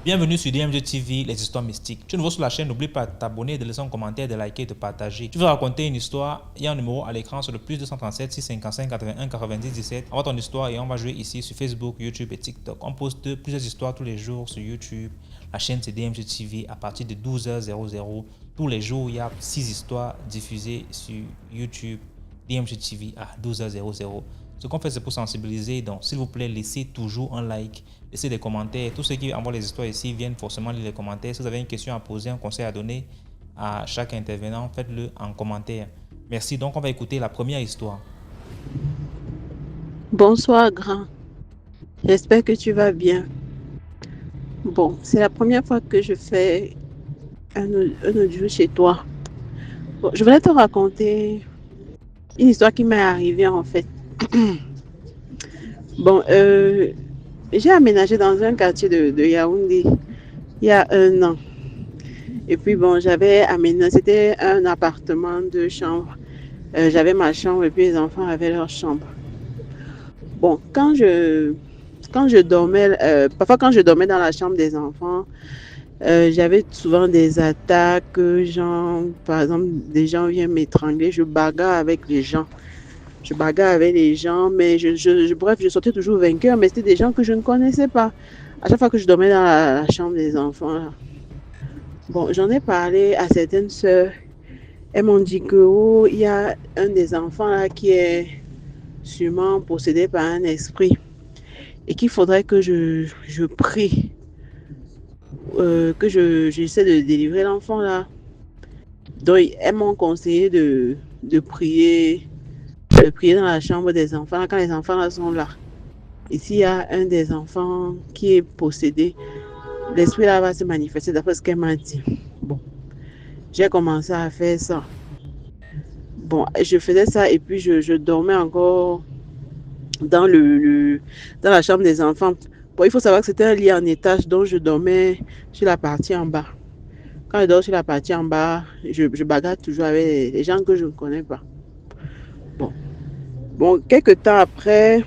Bienvenue sur DMG TV, les histoires mystiques. Tu es nouveau sur la chaîne, n'oublie pas de t'abonner, de laisser un commentaire, de liker et de partager. Tu veux raconter une histoire, il y a un numéro à l'écran sur le plus 237 655 81 90 17. Envoie ton histoire et on va jouer ici sur Facebook, YouTube et TikTok. On poste plusieurs histoires tous les jours sur YouTube. La chaîne c'est DMG TV à partir de 12h00. Tous les jours, il y a 6 histoires diffusées sur YouTube, DMG TV à 12h00. Ce qu'on fait, c'est pour sensibiliser. Donc, s'il vous plaît, laissez toujours un like, laissez des commentaires. Tous ceux qui envoient les histoires ici viennent forcément lire les commentaires. Si vous avez une question à poser, un conseil à donner à chaque intervenant, faites-le en commentaire. Merci. Donc, on va écouter la première histoire. Bonsoir, grand. J'espère que tu vas bien. Bon, c'est la première fois que je fais un audio chez toi. Bon, je voulais te raconter une histoire qui m'est arrivée en fait. Bon, j'ai aménagé dans un quartier de Yaoundé il y a 1 an. Et puis bon, j'avais aménagé, c'était un appartement de chambre. J'avais ma chambre et puis les enfants avaient leur chambre. Bon, quand je dormais, parfois quand je dormais dans la chambre des enfants, j'avais souvent des attaques, genre, par exemple, des gens viennent m'étrangler, je bagarre avec les gens. Je bagarre avec les gens, mais bref, je sortais toujours vainqueur, mais c'était des gens que je ne connaissais pas. À chaque fois que je dormais dans la chambre des enfants, là. Bon, j'en ai parlé à certaines sœurs. Elles m'ont dit que, oh, il y a un des enfants là qui est sûrement possédé par un esprit et qu'il faudrait que je prie, que j'essaie de délivrer l'enfant là. Donc, elles m'ont conseillé de prier dans la chambre des enfants quand les enfants là sont là. Et s'il y a un des enfants qui est possédé, l'esprit là va se manifester d'après ce qu'elle m'a dit. Bon, j'ai commencé à faire ça. Bon, je faisais ça et puis je dormais encore dans dans la chambre des enfants. Bon, il faut savoir que c'était un lit en étage, donc je dormais sur la partie en bas. Quand je dors sur la partie en bas, je bagarre toujours avec les gens que je ne connais pas. Bon, quelques temps après,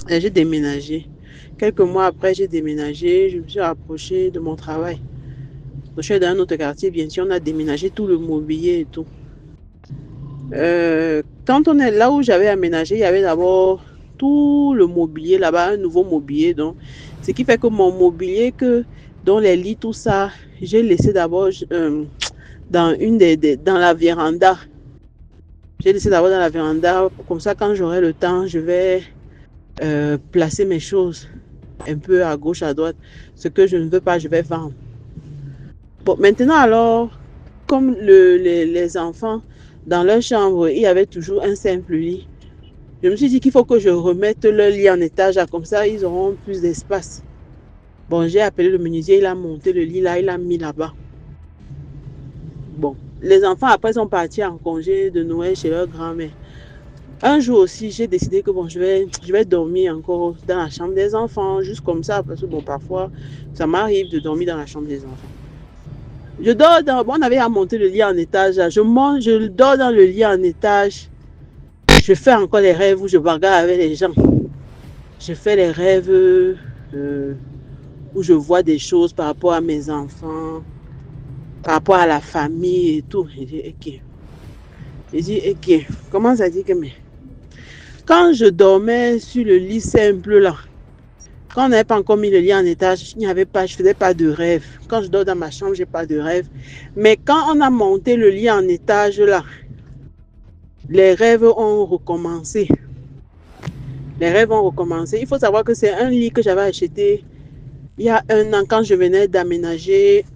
j'ai déménagé. Quelques mois après, j'ai déménagé. Je me suis rapprochée de mon travail. Donc, je suis dans un autre quartier, bien sûr, on a déménagé tout le mobilier et tout. Quand on est là où j'avais aménagé, il y avait d'abord tout le mobilier là-bas, un nouveau mobilier. Donc, ce qui fait que mon mobilier, dont les lits, tout ça, j'ai laissé d'abord dans la véranda. J'ai laissé d'abord dans la véranda. Comme ça, quand j'aurai le temps, je vais placer mes choses un peu à gauche, à droite. Ce que je ne veux pas, je vais vendre. Bon, maintenant alors, comme les enfants, dans leur chambre, il y avait toujours un simple lit. Je me suis dit qu'il faut que je remette leur lit en étage, là, comme ça, ils auront plus d'espace. Bon, j'ai appelé le menuisier, il a monté le lit là, il l'a mis là-bas. Bon, les enfants après sont partis en congé de Noël chez leur grand-mère. Un jour aussi, j'ai décidé que bon, je vais dormir encore dans la chambre des enfants, juste comme ça, parce que bon, parfois, ça m'arrive de dormir dans la chambre des enfants. Je dors on avait à monter le lit en étage, là. Je dors dans le lit en étage. Je fais encore les rêves où je bagarre avec les gens. Je fais les rêves où je vois des choses par rapport à mes enfants, par rapport à la famille et tout. J'ai dit, ok, comment ça dit que mais quand je dormais sur le lit simple là, quand on n'avait pas encore mis le lit en étage, je ne faisais pas de rêve. Quand je dors dans ma chambre, je n'ai pas de rêve. Mais quand on a monté le lit en étage là, les rêves ont recommencé. Les rêves ont recommencé. Il faut savoir que c'est un lit que j'avais acheté il y a 1 an quand je venais d'aménager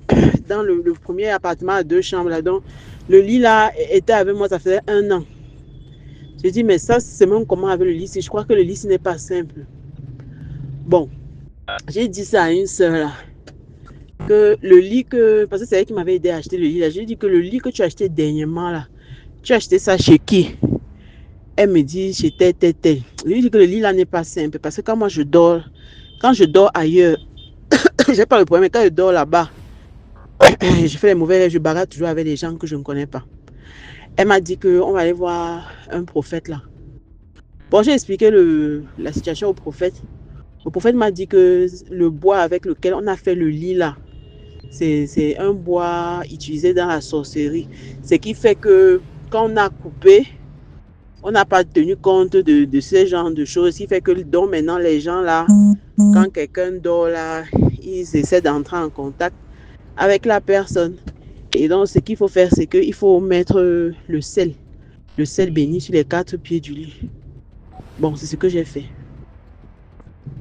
dans le premier appartement à 2 chambres là. Donc, le lit là était avec moi, ça faisait 1 an. J'ai dit, mais ça, c'est même comment avec le lit. Je crois que le lit, ce n'est pas simple. Bon, j'ai dit ça à une soeur là. Que le lit parce que c'est elle qui m'avait aidé à acheter le lit là. J'ai dit que le lit que tu as acheté dernièrement là, tu as acheté ça chez qui? Elle me dit chez tel. Je lui dis que le lit là n'est pas simple parce que quand je dors ailleurs, j'ai pas le problème. Mais quand je dors là-bas, je fais les mauvais rêves, je bagarre toujours avec les gens que je ne connais pas. Elle m'a dit qu'on va aller voir un prophète là. Bon, j'ai expliqué la situation au prophète. Le prophète m'a dit que le bois avec lequel on a fait le lit là, c'est un bois utilisé dans la sorcellerie. Ce qui fait que quand on a coupé, on n'a pas tenu compte de ce genre de choses. Ce qui fait que donc maintenant les gens là, quand quelqu'un dort là, ils essaient d'entrer en contact avec la personne. Et donc ce qu'il faut faire, c'est qu'il faut mettre le sel béni sur les 4 pieds du lit. Bon, c'est ce que j'ai fait.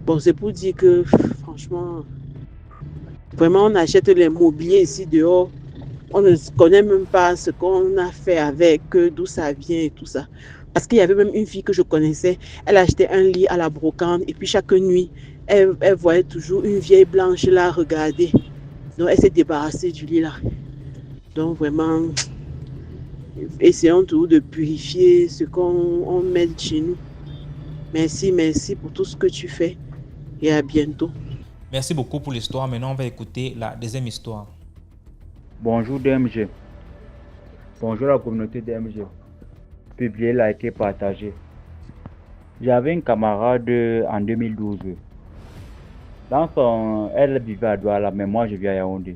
Bon, c'est pour dire que franchement, vraiment on achète les mobiliers ici dehors. On ne connaît même pas ce qu'on a fait avec, d'où ça vient et tout ça. Parce qu'il y avait même une fille que je connaissais, elle achetait un lit à la brocante et puis chaque nuit, elle voyait toujours une vieille blanche là regarder. Donc elle s'est débarrassée du lit là. Donc vraiment, essayons toujours de purifier ce qu'on met chez nous. Merci pour tout ce que tu fais et à bientôt. Merci beaucoup pour l'histoire. Maintenant, on va écouter la deuxième histoire. Bonjour DMG. Bonjour la communauté DMG. Publier, liker, partager. J'avais une camarade en 2012. Elle vivait à Douala, mais moi je vis à Yaoundé.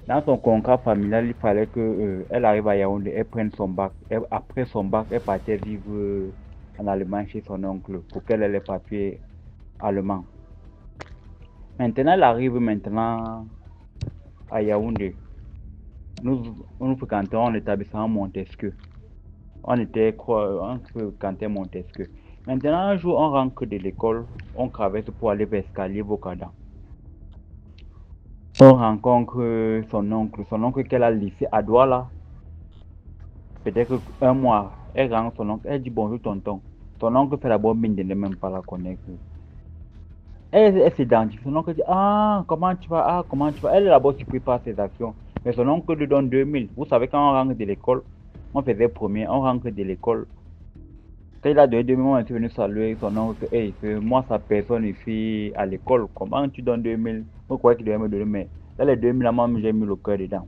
Dans son contrat familial, il fallait qu'elle arrive à Yaoundé, elle prenne son bac. Après son bac, elle partait vivre en Allemagne chez son oncle pour qu'elle ait les papiers allemands. Maintenant, elle arrive à Yaoundé. Nous fréquentons l'établissement Montesquieu. On fréquentait Montesquieu. Maintenant, un jour, on rentre de l'école, on traverse pour aller vers l'escalier Bocada. On rencontre son oncle qu'elle a laissé à Douala. Peut-être un mois, elle rencontre son oncle, elle dit bonjour tonton. Son oncle fait d'abord mine de ne même pas la connaître. Elle s'identifie, son oncle dit comment tu vas, Elle est d'abord surprise par ses actions. Mais son oncle lui donne 2000. Vous savez, quand on rentre de l'école, on faisait premier, on rentre de l'école. Quand il a donné 2000, on est venu saluer son oncle. Hey, c'est moi sa personne ici à l'école. Comment tu donnes 2000? Vous croyez qu'il devait me donner, mais là, les 2000, moi, j'ai mis le cœur dedans.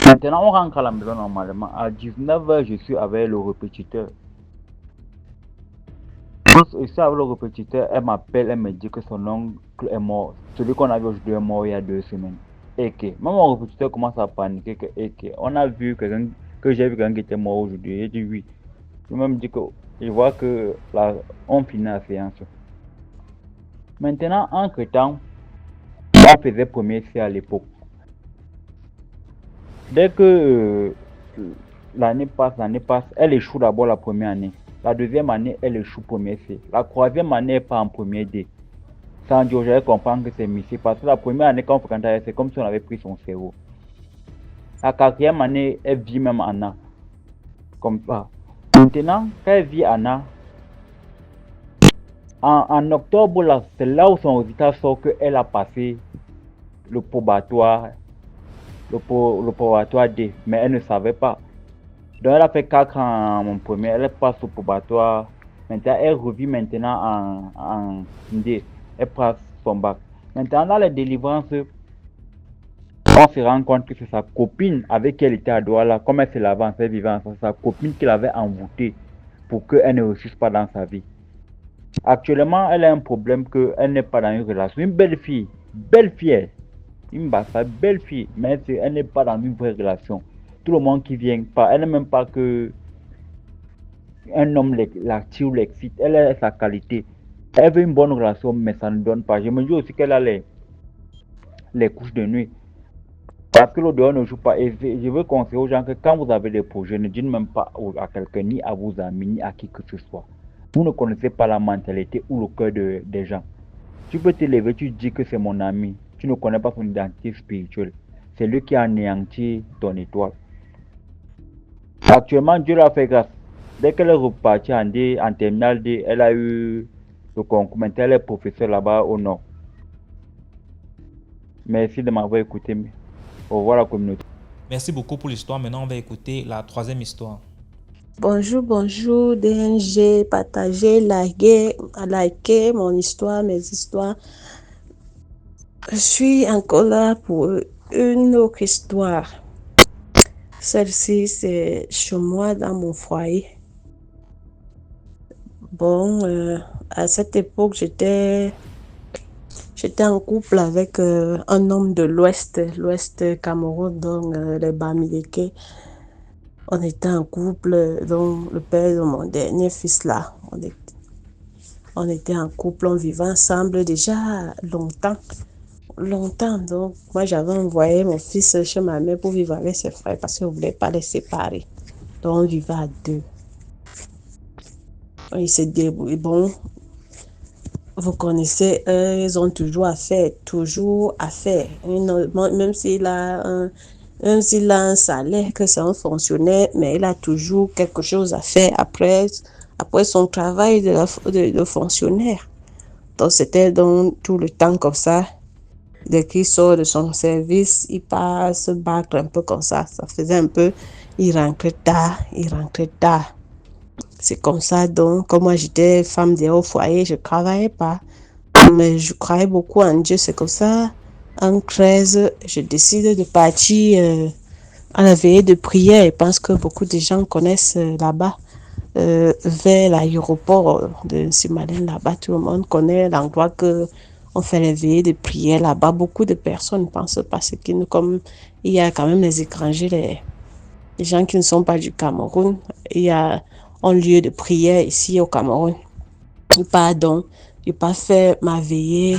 Maintenant, on rentre à la maison normalement. À 19h, je suis avec le répétiteur. Je suis avec le répétiteur, elle m'appelle, elle me dit que son oncle est mort. Celui qu'on a vu aujourd'hui est mort il y a 2 semaines. Et que, même mon répétiteur commence à paniquer on a vu que j'ai vu quelqu'un qui était mort aujourd'hui. J'ai dit oui. Je me dis que je vois que là, on finit la séance. Maintenant, entre-temps, on faisait premier C à l'époque. Dès que l'année passe, elle échoue d'abord la première année. La deuxième année, elle échoue premier C. La troisième année, elle part en premier D. Sans dire, j'allais comprendre que c'est Missy. Parce que la première année, quand on fréquentait, c'est comme si on avait pris son cerveau. La quatrième année, elle vit même Anna. Comme ça. Maintenant, quand elle vit Anna, en octobre, là, c'est là où son résultat sort qu'elle a passé le probatoire D. Mais elle ne savait pas. Donc elle a fait 4 ans en premier, elle passe au probatoire. Maintenant, elle revit maintenant en D. Elle passe son bac. Maintenant, dans les délivrances, on se rend compte que c'est sa copine avec qui elle était à Douala. Comme elle se l'avance, elle vivait ensemble. C'est sa copine qui l'avait envoûtée pour qu'elle ne réussisse pas dans sa vie. Actuellement, elle a un problème qu'elle n'est pas dans une relation. Une belle fille, une belle fille, mais elle n'est pas dans une vraie relation. Tout le monde qui vient, elle n'est même pas que un homme l'attire ou l'excite, elle a sa qualité. Elle veut une bonne relation, mais ça ne donne pas. Je me dis aussi qu'elle a les couches de nuit. Parce que le dehors ne joue pas. Et je veux conseiller aux gens que quand vous avez des projets, ne dites même pas à quelqu'un, ni à vos amis, ni à qui que ce soit. Vous ne connaissez pas la mentalité ou le cœur des gens. Tu peux te lever, tu dis que c'est mon ami. Tu ne connais pas son identité spirituelle. C'est lui qui a anéanti ton étoile. Actuellement, Dieu l'a fait grâce. Dès qu'elle est repartie en terminale D, elle a eu le concours. Maintenant, elle est professeure là-bas au nord. Merci de m'avoir écouté. Au revoir la communauté. Merci beaucoup pour l'histoire. Maintenant, on va écouter la troisième histoire. Bonjour DNG, partagez, likez mon histoire, mes histoires. Je suis encore là pour une autre histoire. Celle-ci, c'est chez moi dans mon foyer. Bon, à cette époque, j'étais en couple avec un homme de l'Ouest Cameroun, donc les Bamileke. On était en couple, donc le père de mon dernier fils là. On était en couple, on vivait ensemble déjà longtemps. Longtemps. Donc, moi, j'avais envoyé mon fils chez ma mère pour vivre avec ses frères parce qu'on ne voulait pas les séparer. Donc, on vivait à deux. Ils se débrouillent. Bon, vous connaissez, ils ont toujours à faire, toujours à faire. Même s'il a un salaire, que c'est un fonctionnaire, mais il a toujours quelque chose à faire après son travail de fonctionnaire. Donc, c'était donc tout le temps comme ça. Dès qu'il sort de son service, il passe se battre un peu comme ça. Ça faisait un peu, il rentrait tard, il rentrait tard. C'est comme ça, donc, comme moi j'étais femme au foyer, je ne travaillais pas. Mais je croyais beaucoup en Dieu. C'est comme ça, en 13, je décide de partir à la veillée de prière. Je pense que beaucoup de gens connaissent là-bas, vers l'aéroport de Simalène, là-bas. Tout le monde connaît l'endroit que on fait les veillées de prière là-bas. Beaucoup de personnes pensent parce que comme il y a quand même les étrangers, les gens qui ne sont pas du Cameroun, il y a un lieu de prière ici au Cameroun. Pardon, je n'ai pas fait ma veillée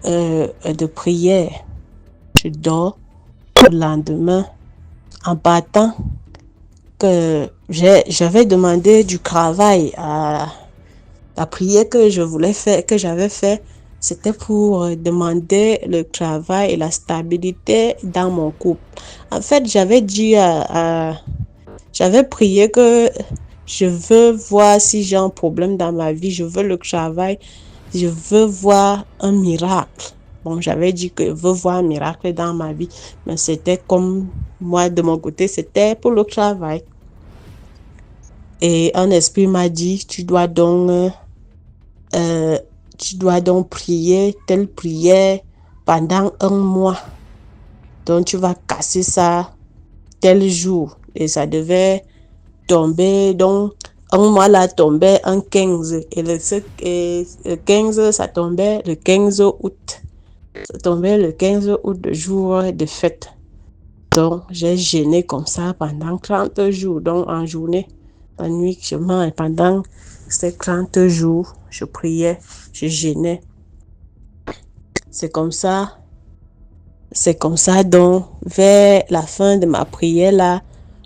de prière. Je dors le lendemain en partant que j'avais demandé du travail à la prière que je voulais faire, que j'avais fait, c'était pour demander le travail et la stabilité dans mon couple. En fait, j'avais prié que je veux voir si j'ai un problème dans ma vie, je veux le travail, je veux voir un miracle. Bon, j'avais dit que je veux voir un miracle dans ma vie, mais c'était comme moi, de mon côté, c'était pour le travail. Et un esprit m'a dit, tu dois donc prier telle prière pendant un mois. Donc, tu vas casser ça tel jour. Et ça devait tomber, donc, un mois là tombait un 15. Et le 15, ça tombait le 15 août. Ça tombait le 15 août, le jour de fête. Donc, j'ai jeûné comme ça pendant 30 jours. Donc, en journée, la nuit, je mange. Pendant ces 30 jours, je priais, je jeûnais. C'est comme ça. C'est comme ça, donc, vers la fin de ma prière, là,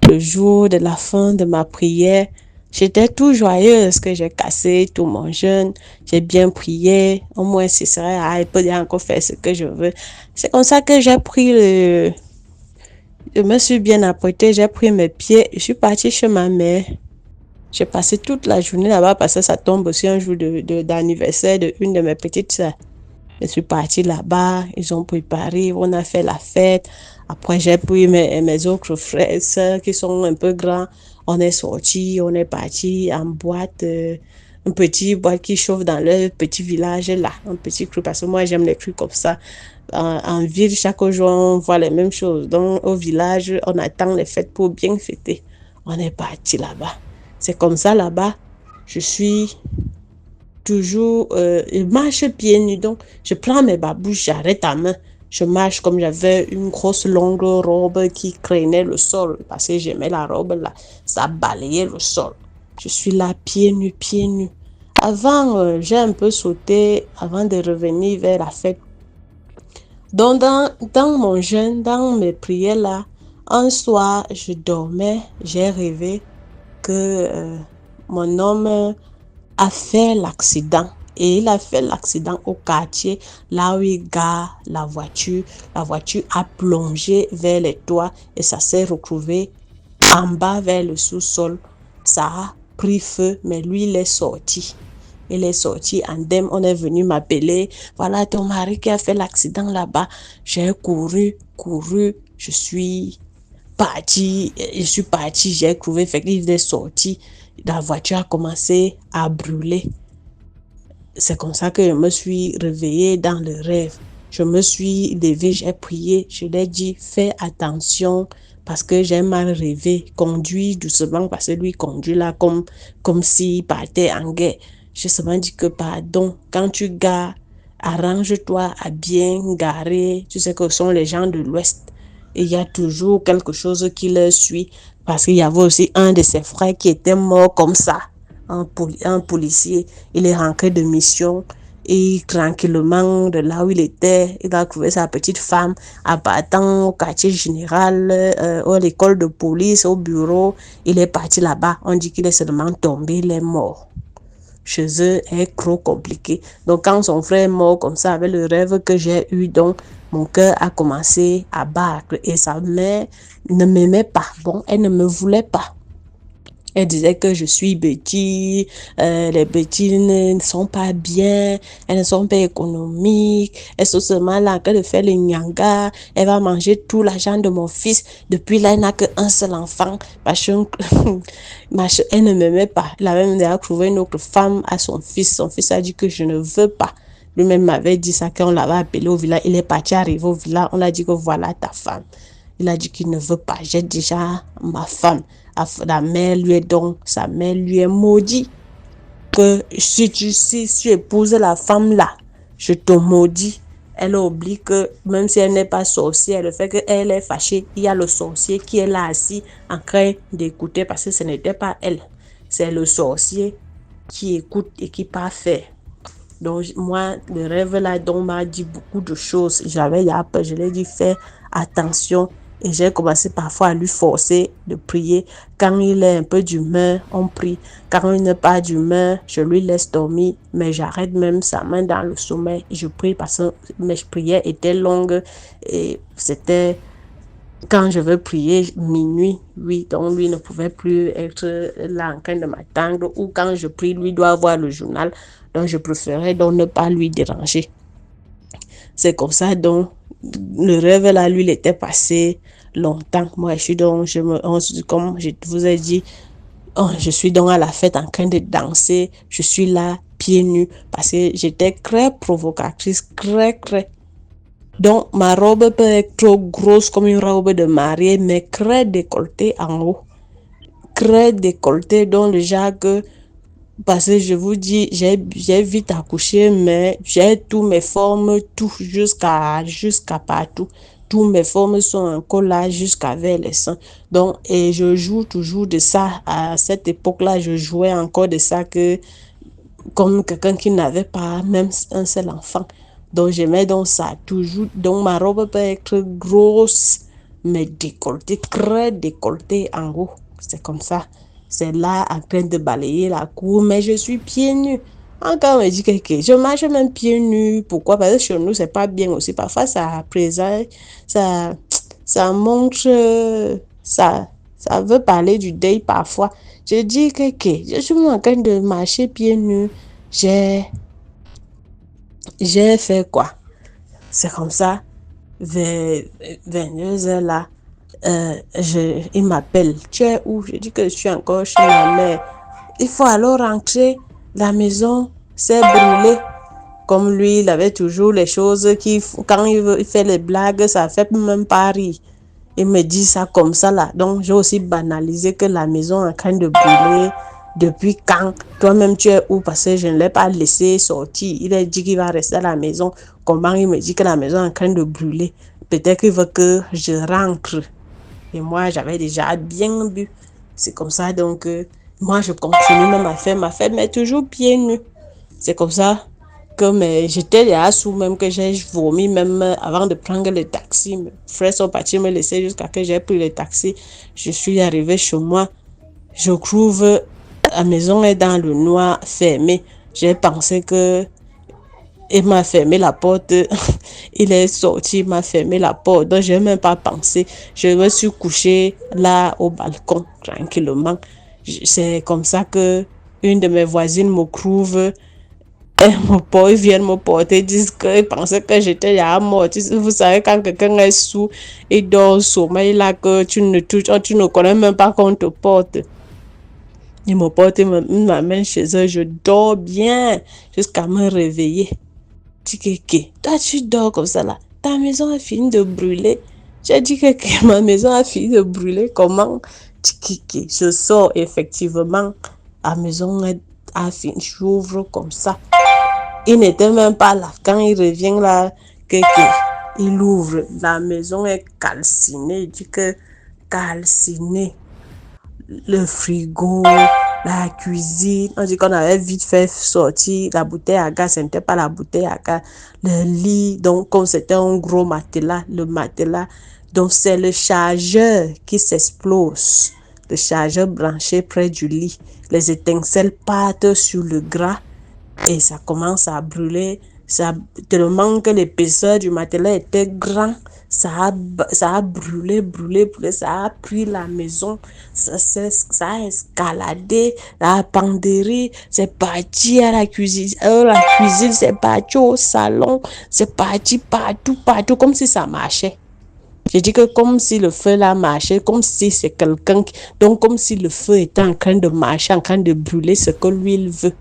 le jour de la fin de ma prière, j'étais tout joyeuse que j'ai cassé tout mon jeûne. J'ai bien prié. Au moins, ce serait, il peut encore faire ce que je veux. C'est comme ça que j'ai pris je me suis bien apprêtée, j'ai pris mes pieds, je suis partie chez ma mère. J'ai passé toute la journée là-bas parce que ça tombe aussi un jour d'anniversaire de une de mes petites sœurs. Je suis partie là-bas, ils ont préparé, on a fait la fête. Après, j'ai pris mes autres frères et sœurs qui sont un peu grands. On est sortis, on est parti en boîte, un petit boîte qui chauffe dans le petit village là, un petit cru, parce que moi j'aime les crus comme ça. En ville, chaque jour, on voit les mêmes choses. Donc, au village, on attend les fêtes pour bien fêter. On est parti là-bas. C'est comme ça là-bas, je suis toujours, je marche pieds nus. Donc, je prends mes babouches, j'arrête à main. Je marche comme j'avais une grosse longue robe qui traînait le sol parce que j'aimais la robe là. Ça balayait le sol. Je suis là, pieds nus, pieds nus. Avant, j'ai un peu sauté avant de revenir vers la fête. Donc, dans mon jeûne, dans mes prières là, un soir, je dormais, j'ai rêvé que mon homme a fait l'accident. Et il a fait l'accident au quartier, là où il gare la voiture. La voiture a plongé vers les toits et ça s'est retrouvé en bas vers le sous-sol. Ça a pris feu, mais lui, il est sorti. Il est sorti indemne. On est venu m'appeler. Voilà ton mari qui a fait l'accident là-bas. J'ai couru. Je suis partie, j'ai trouvé, fait qu'il est sorti. La voiture a commencé à brûler. C'est comme ça que je me suis réveillée dans le rêve. Je me suis levée, j'ai prié, je l'ai dit, fais attention parce que j'ai mal rêvé, conduit doucement parce que lui conduit là comme s'il partait en guerre. J'ai seulement dit que pardon, quand tu gares, arrange-toi à bien garer. Tu sais que ce sont les gens de l'Ouest. Et il y a toujours quelque chose qui leur suit. Parce qu'il y avait aussi un de ses frères qui était mort comme ça. Un policier. Il est rentré de mission. Et tranquillement, de là où il était, il a trouvé sa petite femme abattant au quartier général, à l'école de police, au bureau. Il est parti là-bas. On dit qu'il est seulement tombé, il est mort. Chez eux est trop compliqué. Donc, quand son frère est mort comme ça, avec le rêve que j'ai eu, donc, mon cœur a commencé à battre et sa mère ne m'aimait pas. Bon, elle ne me voulait pas. Elle disait que je suis bêtise, les bêtises ne sont pas bien, elles ne sont pas économiques, elles sont seulement là en train de faire le nyanga, elle va manger tout l'argent de mon fils. Depuis là, elle n'a qu'un seul enfant, parce que elle ne m'aimait pas. Elle avait même déjà trouvé une autre femme à son fils. Son fils a dit que je ne veux pas. Lui-même m'avait dit ça quand on l'avait appelé au village. Il est parti arriver au village, on a dit que voilà ta femme. Il a dit qu'il ne veut pas. J'ai déjà ma femme. La mère lui est donc, sa mère lui est maudit. Que si tu épouses la femme là, je te maudis. Elle oublie que même si elle n'est pas sorcière, le fait qu'elle est fâchée, il y a le sorcier qui est là assis en train d'écouter parce que ce n'était pas elle. C'est le sorcier qui écoute et qui part faire. Donc moi, le rêve là, donc m'a dit beaucoup de choses. J'avais peur, je lui ai dit fais attention. Et j'ai commencé parfois à lui forcer de prier. Quand il est un peu d'humeur, on prie. Quand il n'est pas d'humeur, je lui laisse dormir. Mais j'arrête même sa main dans le sommeil. Je prie parce que mes prières étaient longues. Et c'était quand je veux prier minuit. Oui, donc lui ne pouvait plus être là en train de m'attendre. Ou quand je prie, lui doit avoir le journal. Donc je préférais donc ne pas lui déranger. C'est comme ça, donc, le rêve là, lui, il était passé longtemps. Moi, comme je vous ai dit, je suis donc à la fête en train de danser. Je suis là, pieds nus, parce que j'étais très provocatrice, très. Donc, ma robe peut être trop grosse comme une robe de mariée, mais très décolletée en haut. Très décolletée, donc le genre que parce que je vous dis, j'ai vite accouché, mais j'ai tous mes formes, tout jusqu'à partout. Tous mes formes sont un collage jusqu'à vers les seins. Donc, et je joue toujours de ça. À cette époque-là, je jouais encore de ça que comme quelqu'un qui n'avait pas même un seul enfant. Donc, j'aimais donc ça toujours. Donc, ma robe peut être grosse, mais décolletée, très décolletée en haut. C'est comme ça. C'est là en train de balayer la cour, mais je suis pieds nus. Encore on me dit que je marche même pieds nus. Pourquoi? Parce que chez nous, c'est pas bien aussi. Parfois, ça présente, ça montre, ça veut parler du deuil parfois. Je dis que je suis en train de marcher pieds nus. J'ai fait quoi? C'est comme ça. Vers 22h là. Il m'appelle. Tu es où? Je dis que je suis encore chez ma mère. Il faut alors rentrer. La maison s'est brûlée. Comme lui, il avait toujours les choses quand il fait les blagues, ça fait même pas rire. Il me dit ça comme ça là. Donc, j'ai aussi banalisé que la maison est en train de brûler. Depuis quand? Toi-même, tu es où? Parce que je ne l'ai pas laissé sortir. Il a dit qu'il va rester à la maison. Comment il me dit que la maison est en train de brûler? Peut-être qu'il veut que je rentre. Et moi, j'avais déjà bien bu. C'est comme ça, donc, moi, je continue même à faire ma fête, mais toujours pieds nus. C'est comme ça que j'étais déjà sous, même que j'ai vomi, même avant de prendre le taxi. Mes frères sont partis me laisser jusqu'à que j'ai pris le taxi. Je suis arrivée chez moi. Je trouve la maison est dans le noir, fermée. J'ai pensé que il m'a fermé la porte. Il est sorti, il m'a fermé la porte. Donc, je n'ai même pas pensé. Je me suis couchée là au balcon, tranquillement. C'est comme ça que une de mes voisines me trouve. Ils viennent me porter, ils disent qu'ils pensaient que j'étais là morte. Vous savez, quand quelqu'un est sous et dort au sommeil, là, que tu ne connais même pas qu'on te porte. Ils me portent, ils m'amènent chez eux. Je dors bien jusqu'à me réveiller. Toi, tu dors comme ça là. Ta maison est finie de brûler. J'ai dit que ma maison a fini de brûler. Comment? Je sors effectivement. La maison a fini. J'ouvre comme ça. Il n'était même pas là. Quand il revient là, il ouvre. La maison est calcinée. Il dit que calcinée. Le frigo, la cuisine. On dit qu'on avait vite fait sortir la bouteille à gaz. Ce n'était pas la bouteille à gaz. Le lit, donc comme c'était un gros matelas, le matelas. Donc c'est le chargeur qui s'explose. Le chargeur branché près du lit. Les étincelles partent sur le gras et ça commence à brûler. Ça, tellement que l'épaisseur du matelas était grand, ça a brûlé, ça a pris la maison, ça a escaladé, la penderie, c'est parti à la cuisine, c'est parti au salon, c'est parti partout, comme si ça marchait. Je dis que comme si le feu là marchait, comme si c'est quelqu'un, donc comme si le feu était en train de marcher, en train de brûler ce que lui il veut.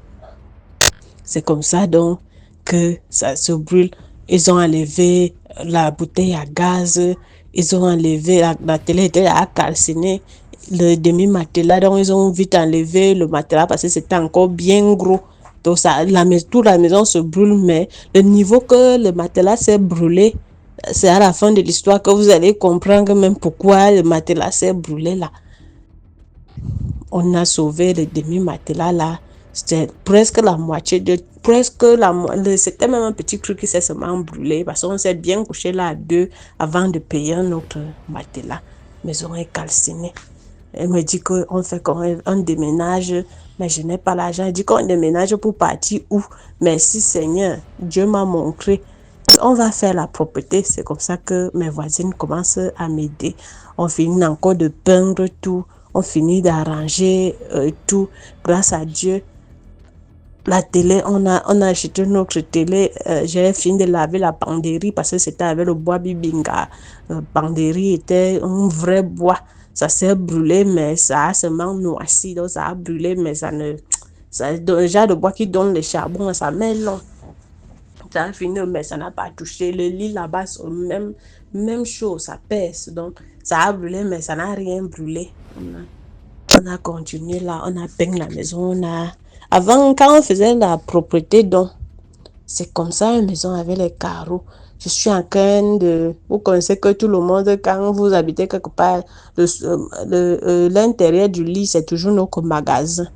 C'est comme ça donc que ça se brûle. Ils ont enlevé la bouteille à gaz, ils ont enlevé, la télé était à calciner, le demi-matelas, donc ils ont vite enlevé le matelas parce que c'était encore bien gros. Donc ça, toute la maison se brûle, mais le niveau que le matelas s'est brûlé, c'est à la fin de l'histoire que vous allez comprendre même pourquoi le matelas s'est brûlé là. On a sauvé le demi-matelas là. C'était presque la moitié c'était même un petit truc qui s'est seulement brûlé parce qu'on s'est bien couché là à deux avant de payer un autre matelas. Maison est calcinée. Elle me dit qu'on fait un déménage, mais je n'ai pas l'argent. Elle dit qu'on déménage pour partir où? Merci Seigneur, Dieu m'a montré. On va faire la propreté. C'est comme ça que mes voisines commencent à m'aider. On finit encore de peindre tout. On finit d'arranger tout. Grâce à Dieu. La télé, on a acheté notre télé. J'ai fini de laver la penderie parce que c'était avec le bois bibinga. La penderie était un vrai bois. Ça s'est brûlé, mais ça a seulement noirci. Donc ça a brûlé, mais ça ne... le genre de bois qui donne le charbon, ça met long. Ça a fini, mais ça n'a pas touché. Le lit là-bas, c'est même chose, ça pèse. Donc ça a brûlé, mais ça n'a rien brûlé. On a continué là, on a peint la maison. Avant, quand on faisait la propreté, donc, c'est comme ça une maison avec les carreaux. Je suis en train de... Vous connaissez que tout le monde, quand vous habitez quelque part, l'intérieur du lit, c'est toujours notre magasin.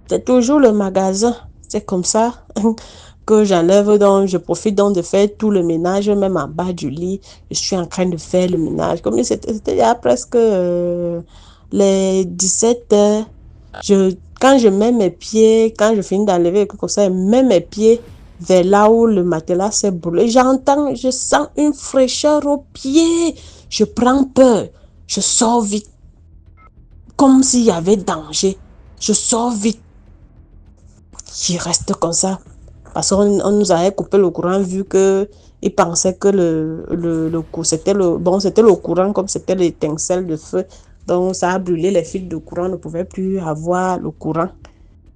C'est toujours le magasin. C'est comme ça que j'enlève, donc je profite donc de faire tout le ménage, même en bas du lit. Je suis en train de faire le ménage. Comme c'était il y a presque les 17 heures. Quand je mets mes pieds, quand je finis d'enlever comme ça, je mets mes pieds vers là où le matelas s'est brûlé. Je sens une fraîcheur aux pieds. Je prends peur. Je sors vite. Comme s'il y avait danger. Je sors vite. Je reste comme ça. Parce qu'on nous avait coupé le courant vu que ils pensaient que c'était le courant comme c'était l'étincelle de feu. Donc ça a brûlé les fils de courant, on ne pouvait plus avoir le courant.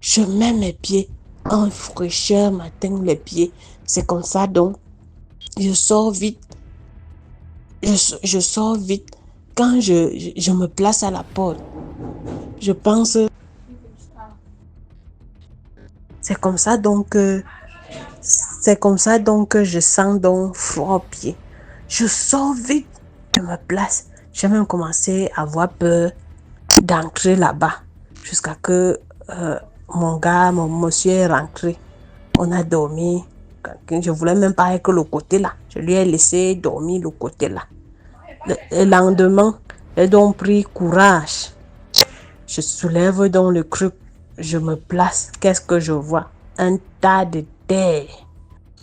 Je mets mes pieds en fraîcheur, m'atteint les pieds. C'est comme ça donc. Je sors vite. Je sors vite. Quand je me place à la porte, je pense. C'est comme ça donc que je sens donc froid aux pieds. Je sors vite, je me place. J'ai même commencé à avoir peur d'entrer là-bas jusqu'à que mon monsieur est rentré. On a dormi. Je voulais même pas être le côté là. Je lui ai laissé dormir le côté là. Le lendemain, j'ai donc pris courage. Je soulève donc le cruc. Je me place. Qu'est-ce que je vois? Un tas de terre.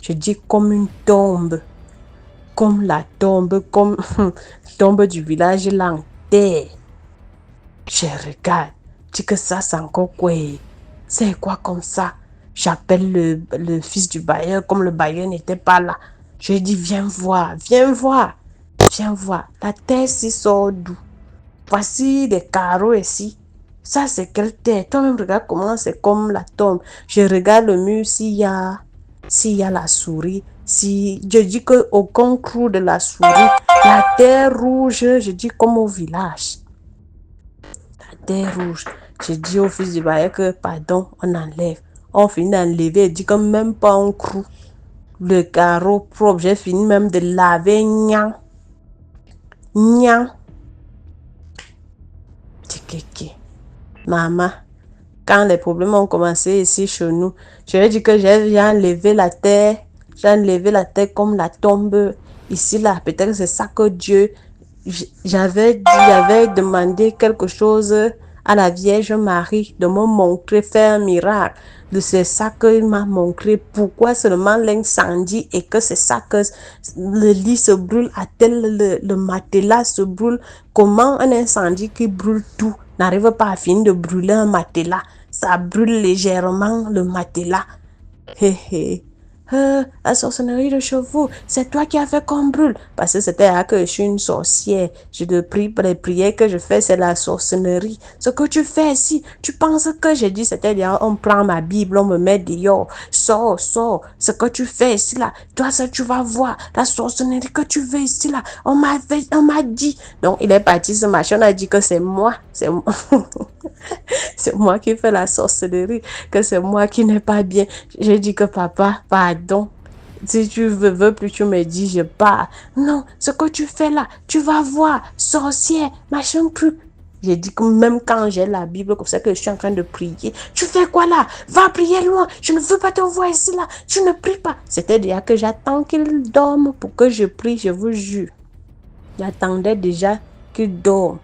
Je dis comme une tombe. Comme la tombe, comme tombe du village là en terre. Je regarde. Je dis que ça c'est encore quoi? C'est quoi comme ça? J'appelle le fils du bailleur, comme le bailleur n'était pas là. Je lui dis viens voir. La terre s'y sort d'où? Voici des carreaux ici. Ça, c'est quelle terre? Toi-même, regarde comment c'est comme la tombe. Je regarde le mur s'il y a la souris. Si je dis qu'au concours de la souris, la terre rouge, je dis comme au village. La terre rouge. Je dis au fils du bailleur que, pardon, on enlève. On finit d'enlever, il dit que même pas un crou. Le carreau propre, j'ai fini même de laver, Nya. Maman, quand les problèmes ont commencé ici chez nous, je lui ai dit que j'ai enlevé la terre. J'ai enlevé la terre comme la tombe. Ici, là, peut-être c'est ça que Dieu... J'avais demandé quelque chose à la Vierge Marie de me montrer, faire un miracle. C'est ça qu'il m'a montré. Pourquoi seulement l'incendie et que c'est ça que le lit se brûle à tel, le matelas se brûle. Comment un incendie qui brûle tout n'arrive pas à finir de brûler un matelas? Ça brûle légèrement le matelas. Hé hé. La sorcellerie de chevaux, c'est toi qui as fait qu'on brûle. Parce que c'était là que je suis une sorcière. Je te prie, les prières que je fais, c'est la sorcellerie. Ce que tu fais ici, tu penses que j'ai dit, c'était là, on prend ma Bible, on me met dehors. Sors. Ce que tu fais ici, là, toi, ça, tu vas voir. La sorcellerie que tu fais ici, là, on m'a dit. Donc, il est parti, ce machin, on a dit que c'est moi. C'est moi. C'est moi qui fais la sorcellerie, que c'est moi qui n'ai pas bien. J'ai dit que papa, pardon. Si tu veux plus, tu me dis, je pars. Non, ce que tu fais là, tu vas voir, sorcière, machin truc. J'ai dit que même quand j'ai la Bible, comme ça que je suis en train de prier, tu fais quoi là? Va prier loin, je ne veux pas te voir ici là, tu ne pries pas. C'était déjà que j'attends qu'il dorme pour que je prie, je vous jure. J'attendais déjà qu'il dorme.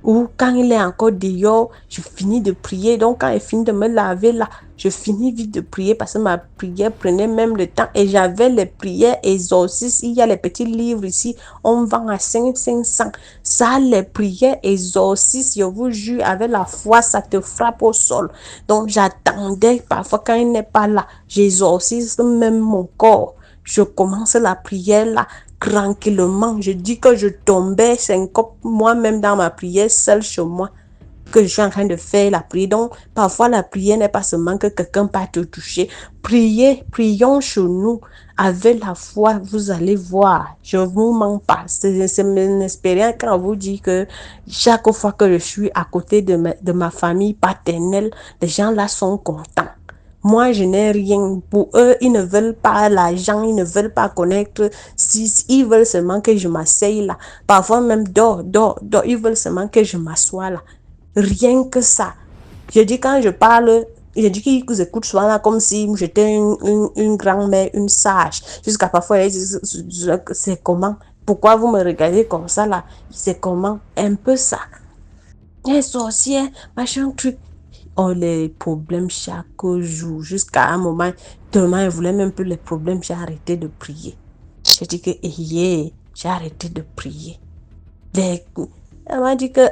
Ou quand il est encore dehors, je finis de prier. Donc, quand il finit de me laver là, je finis vite de prier parce que ma prière prenait même le temps. Et j'avais les prières exorcistes. Il y a les petits livres ici. On vend à 500. Ça, les prières exorcistes, je vous jure, avec la foi, ça te frappe au sol. Donc, j'attendais parfois quand il n'est pas là. J'exorcise même mon corps. Je commence la prière là, tranquillement. Je dis que je tombais syncope moi-même dans ma prière, seule chez moi, que je suis en train de faire la prière. Donc, parfois, la prière n'est pas seulement que quelqu'un peut te toucher. Prions chez nous. Avec la foi, vous allez voir. Je ne vous mens pas. C'est mon expérience quand on vous dit que chaque fois que je suis à côté de ma famille paternelle, les gens là sont contents. Moi, je n'ai rien. Pour eux, ils ne veulent pas l'argent, ils ne veulent pas connaître. Ils veulent seulement que je m'asseye là. Parfois même, dors. Ils veulent seulement que je m'assoie là. Rien que ça. Je dis quand je parle, je dis qu'ils écoutent souvent là comme si j'étais une grand-mère, une sage. Jusqu'à parfois, ils disent, c'est comment? Pourquoi vous me regardez comme ça là? C'est comment? Un peu ça. Les sorcières, machin truc. Oh, les problèmes chaque jour, jusqu'à un moment, tellement je voulais même plus les problèmes, j'ai arrêté de prier. J'ai dit que, j'ai arrêté de prier. Elle m'a dit que,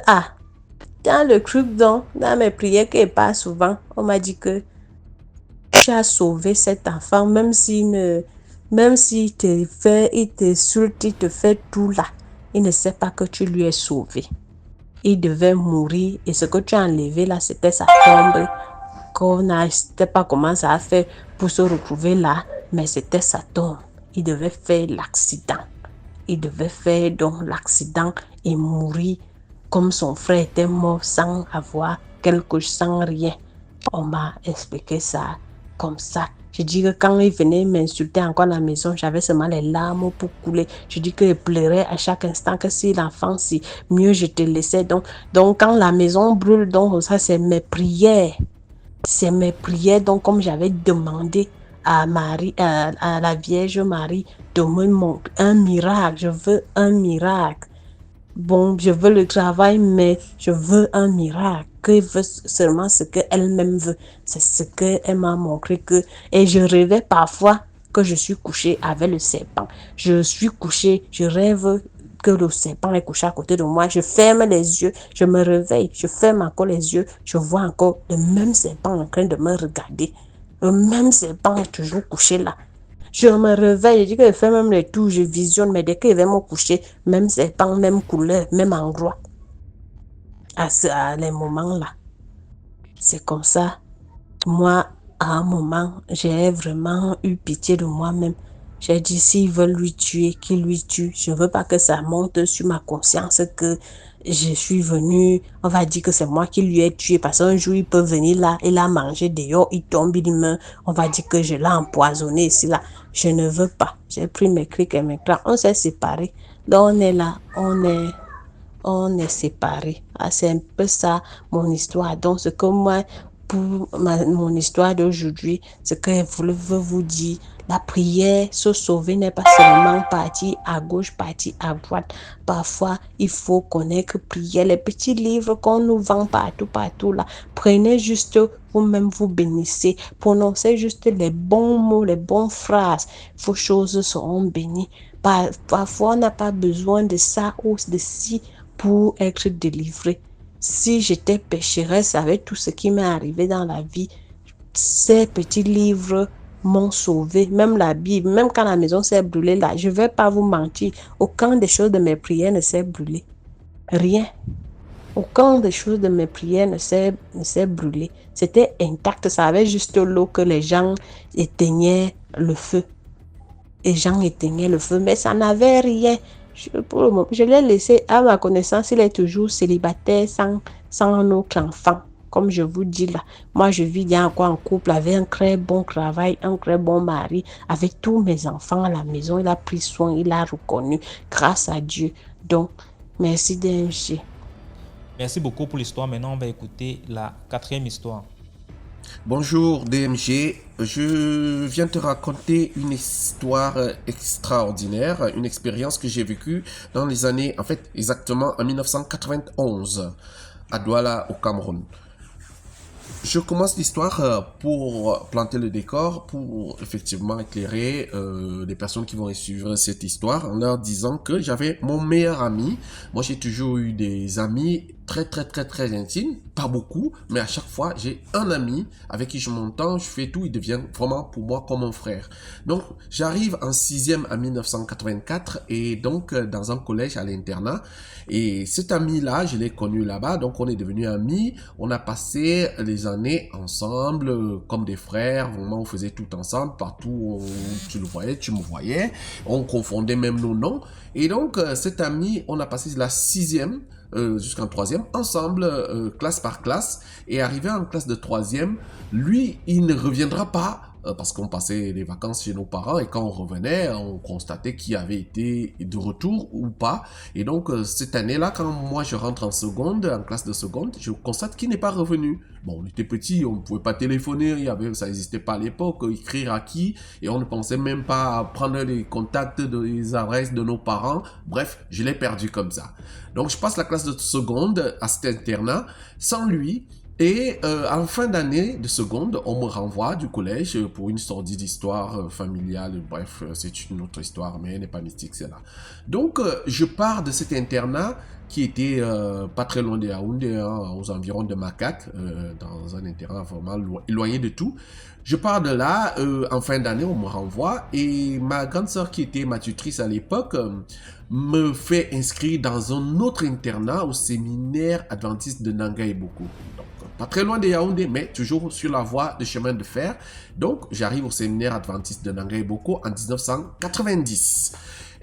dans le truc, dans mes prières qui n'est pas souvent, on m'a dit que tu as sauvé cet enfant, même s'il te fait, il t'insulte, il te fait tout là, il ne sait pas que tu lui es sauvé. Il devait mourir et ce que tu as enlevé là, c'était sa tombe. Qu'on ne sait pas comment ça a fait pour se retrouver là, mais c'était sa tombe. Il devait faire l'accident. Il devait faire donc l'accident et mourir comme son frère était mort sans avoir sans rien. On m'a expliqué ça comme ça. Je dis que quand il venait m'insulter encore à la maison, j'avais seulement les larmes pour couler. Je dis qu'il pleurait à chaque instant que si l'enfant, si mieux je te laissais. Donc quand la maison brûle, donc ça c'est mes prières. C'est mes prières. Donc comme j'avais demandé à Marie, à la Vierge Marie de me montrer un miracle. Je veux un miracle. Bon, je veux le travail, mais je veux un miracle. Que veut seulement ce qu'elle-même veut. C'est ce qu'elle m'a montré que. Et je rêvais parfois que je suis couchée avec le serpent. Je suis couchée, je rêve que le serpent est couché à côté de moi. Je ferme les yeux, je me réveille, je ferme encore les yeux. Je vois encore le même serpent en train de me regarder. Le même serpent est toujours couché là. Je me réveille, je dis que je fais même les tours, je visionne, mais dès qu'il va me coucher, même serpent, même couleur, même endroit. À les moments-là. C'est comme ça. Moi, à un moment, j'ai vraiment eu pitié de moi-même. J'ai dit, s'ils veulent lui tuer, qu'ils lui tuent. Je ne veux pas que ça monte sur ma conscience que je suis venue, on va dire que c'est moi qui lui ai tué parce qu'un jour, il peut venir là, il a mangé dehors, il tombe, il meurt. On va dire que je l'ai empoisonné ici, là. Je ne veux pas. J'ai pris mes clics et mes claques. On s'est séparés. Donc, on est là, on est séparés. Ah, c'est un peu ça, mon histoire. Donc, ce que moi, pour mon histoire d'aujourd'hui, ce que je veux vous dire, la prière, se sauver n'est pas seulement partir à gauche, partir à droite. Parfois, il faut connaître prière. Les petits livres qu'on nous vend partout là. Prenez juste vous-même, vous bénissez. Prononcez juste les bons mots, les bonnes phrases. Vos choses seront bénies. Parfois, on n'a pas besoin de ça ou de ci pour être délivré. Si j'étais pécheresse avec tout ce qui m'est arrivé dans la vie, ces petits livres m'ont sauvé. Même la Bible, même quand la maison s'est brûlée là, je ne vais pas vous mentir, aucun des choses de mes prières ne s'est brûlé. Rien. Aucun des choses de mes prières ne s'est brûlé. C'était intact. Ça avait juste l'eau que les gens éteignaient le feu. Les gens éteignaient le feu, mais ça n'avait rien. Pour le moment, je l'ai laissé à ma connaissance. Il est toujours célibataire sans un autre enfant. Comme je vous dis là, moi je vis bien encore en couple avec un très bon travail, un très bon mari, avec tous mes enfants à la maison. Il a pris soin, il a reconnu, grâce à Dieu. Donc, merci DMG. Merci beaucoup pour l'histoire. Maintenant, on va écouter la 4e histoire. Bonjour DMG, je viens te raconter une histoire extraordinaire, une expérience que j'ai vécue dans les années, en fait exactement en 1991 à Douala au Cameroun. Je commence l'histoire pour planter le décor, pour effectivement éclairer les personnes qui vont suivre cette histoire en leur disant que j'avais mon meilleur ami. Moi, j'ai toujours eu des amis très intimes, pas beaucoup, mais à chaque fois, j'ai un ami avec qui je m'entends, je fais tout, il devient vraiment pour moi comme un frère. Donc, j'arrive en 6e en 1984 et donc dans un collège à l'internat. Et cet ami-là, je l'ai connu là-bas, donc on est devenus amis, on a passé les années ensemble comme des frères, vraiment on faisait tout ensemble, partout où tu le voyais, tu me voyais, on confondait même nos noms. Et donc cet ami, on a passé la 6e jusqu'en 3e ensemble, classe par classe, et arrivé en classe de 3e, lui, il ne reviendra pas parce qu'on passait les vacances chez nos parents et quand on revenait, on constatait qui avait été de retour ou pas. Et donc, cette année-là, quand moi je rentre en seconde, en classe de seconde, je constate qu'il n'est pas revenu. Bon, on était petits, on ne pouvait pas téléphoner, ça n'existait pas à l'époque, écrire à qui, et on ne pensait même pas à prendre les contacts, les adresses de nos parents. Bref, je l'ai perdu comme ça. Donc, je passe la classe de seconde à cet internat sans lui. Et en fin d'année de seconde, on me renvoie du collège pour une sordide histoire familiale. Bref, c'est une autre histoire, mais elle n'est pas mystique, c'est là. Donc, je pars de cet internat qui était pas très loin de Yaoundé, hein, aux environs de Makak, dans un internat vraiment éloigné de tout. Je pars de là, en fin d'année, on me renvoie, et ma grande sœur qui était ma tutrice à l'époque me fait inscrire dans un autre internat au séminaire adventiste de Nanga-Eboko. Donc, pas très loin de Yaoundé, mais toujours sur la voie de chemin de fer. Donc, j'arrive au séminaire adventiste de Nanga-Eboko en 1990.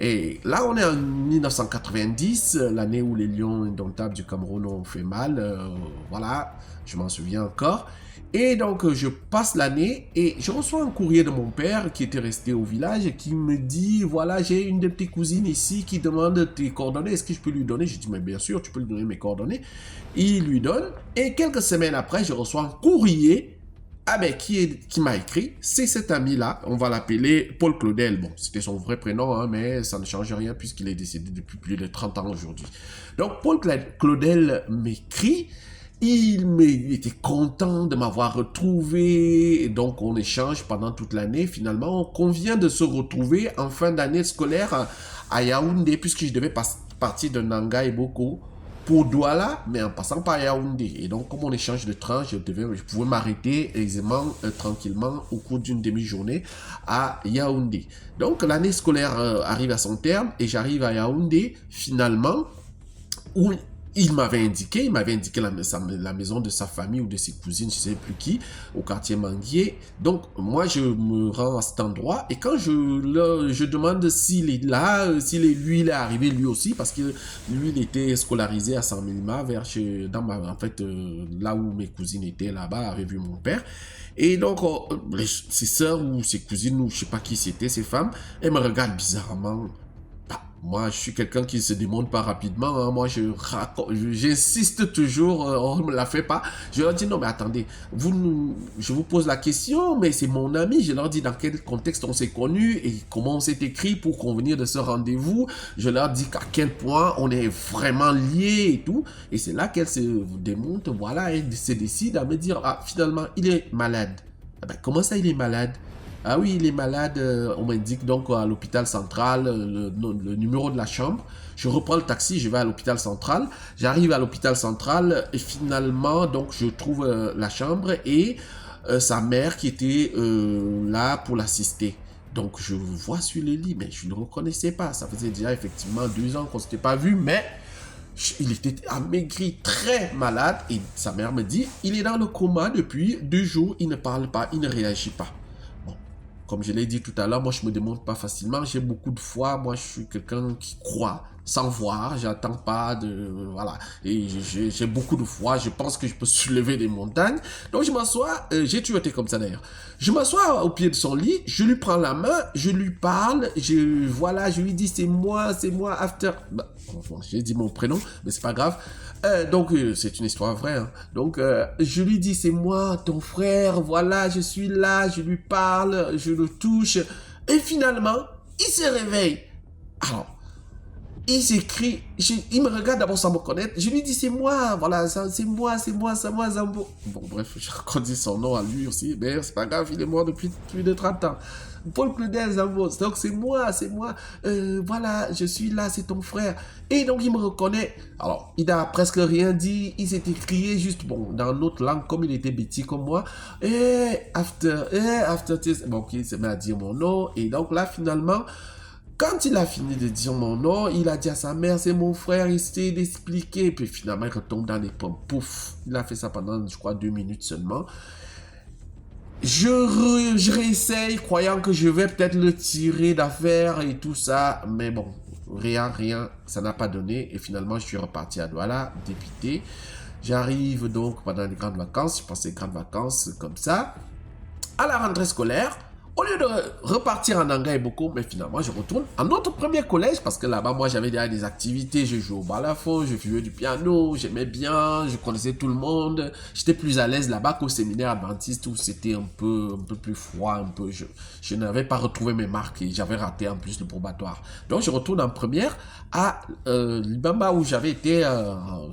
Et là, on est en 1990, l'année où les Lions indomptables du Cameroun ont fait mal. Voilà, je m'en souviens encore. Et donc, je passe l'année et je reçois un courrier de mon père qui était resté au village et qui me dit, voilà, j'ai une de tes cousines ici qui demande tes coordonnées. Est-ce que je peux lui donner? Je dis, mais bien sûr, tu peux lui donner mes coordonnées. Il lui donne. Et quelques semaines après, je reçois un courrier. Ah ben, qui m'a écrit? C'est cet ami-là. On va l'appeler Paul Claudel. Bon, c'était son vrai prénom, hein, mais ça ne change rien puisqu'il est décédé depuis plus de 30 ans aujourd'hui. Donc, Paul Claudel m'écrit. Il était content de m'avoir retrouvé, et donc on échange pendant toute l'année. Finalement, on convient de se retrouver en fin d'année scolaire à Yaoundé, puisque je devais partir de Nanga-Eboko pour Douala, mais en passant par Yaoundé. Et donc, comme on échange de train, je pouvais m'arrêter aisément, tranquillement, au cours d'une demi-journée à Yaoundé. Donc, l'année scolaire arrive à son terme et j'arrive à Yaoundé, finalement, où il m'avait indiqué la maison de sa famille ou de ses cousines, je ne sais plus qui, au quartier Manguier. Donc, moi, je me rends à cet endroit et quand je demande s'il est là, lui, il est arrivé lui aussi, parce que lui, il était scolarisé à San Milma, là où mes cousines étaient là-bas, avait vu mon père. Et donc, ses sœurs ou ses cousines, ou je ne sais pas qui c'était, ces femmes, elles me regardent bizarrement. Moi, je suis quelqu'un qui se démonte pas rapidement. Hein. Moi, j'insiste toujours. On ne me la fait pas. Je leur dis non, mais attendez. Je vous pose la question, mais c'est mon ami. Je leur dis dans quel contexte on s'est connus et comment on s'est écrit pour convenir de ce rendez-vous. Je leur dis qu'à quel point on est vraiment liés et tout. Et c'est là qu'elle se démonte. Voilà, elle se décide à me dire ah, finalement, il est malade. Ah ben, comment ça, il est malade? Ah oui, il est malade, on m'indique donc à l'hôpital central le numéro de la chambre. Je reprends le taxi, je vais à l'hôpital central. J'arrive à l'hôpital central et finalement, donc je trouve la chambre et sa mère qui était là pour l'assister. Donc je vois sur le lit, mais je ne le reconnaissais pas. Ça faisait déjà effectivement 2 ans qu'on ne s'était pas vu, mais il était amaigri, très malade. Et sa mère me dit, il est dans le coma depuis 2 jours, il ne parle pas, il ne réagit pas. Comme je l'ai dit tout à l'heure, moi je me démonte pas facilement, j'ai beaucoup de foi, moi je suis quelqu'un qui croit sans voir, j'attends pas de... Voilà, et j'ai beaucoup de foi, je pense que je peux soulever des montagnes. Donc je m'assois, j'ai toujours été comme ça d'ailleurs. Je m'assois au pied de son lit, je lui prends la main, je lui parle, je lui dis c'est moi, After... Bah, enfin, j'ai dit mon prénom, mais c'est pas grave. Donc, c'est une histoire vraie. Hein. Donc, je lui dis, c'est moi, ton frère, voilà, je suis là, je lui parle, je le touche. Et finalement, il se réveille. Alors, il s'écrit, il me regarde d'abord sans me connaître. Je lui dis, c'est moi, voilà, c'est moi, Zambo. Bon, bref, j'ai reconnu son nom à lui aussi, mais c'est pas grave, il est mort depuis plus de 30 ans. Paul Claudel Zambo, donc c'est moi, voilà, je suis là, c'est ton frère. Et donc il me reconnaît. Alors, il n'a presque rien dit, il s'est écrié juste, bon, dans notre langue, comme il était bêtis comme moi, after this, bon, ok, il se met à dire mon nom, et donc là, finalement, quand il a fini de dire mon nom, il a dit à sa mère, c'est mon frère, il s'est d'expliquer, puis finalement, il retombe dans les pommes, pouf, il a fait ça pendant, je crois, 2 minutes seulement. Je réessaye, croyant que je vais peut-être le tirer d'affaire et tout ça, mais bon, rien, ça n'a pas donné. Et finalement, je suis reparti à Douala, dépité. J'arrive donc pendant les grandes vacances, je passais les grandes vacances comme ça. À la rentrée scolaire, au lieu de repartir en anglais beaucoup, mais finalement, je retourne à notre premier collège parce que là-bas, moi, j'avais déjà des activités. Je jouais au balafon, je jouais du piano, j'aimais bien, je connaissais tout le monde. J'étais plus à l'aise là-bas qu'au séminaire adventiste où c'était un peu plus froid, un peu. Je n'avais pas retrouvé mes marques et j'avais raté en plus le probatoire. Donc, je retourne en première à Libamba où j'avais été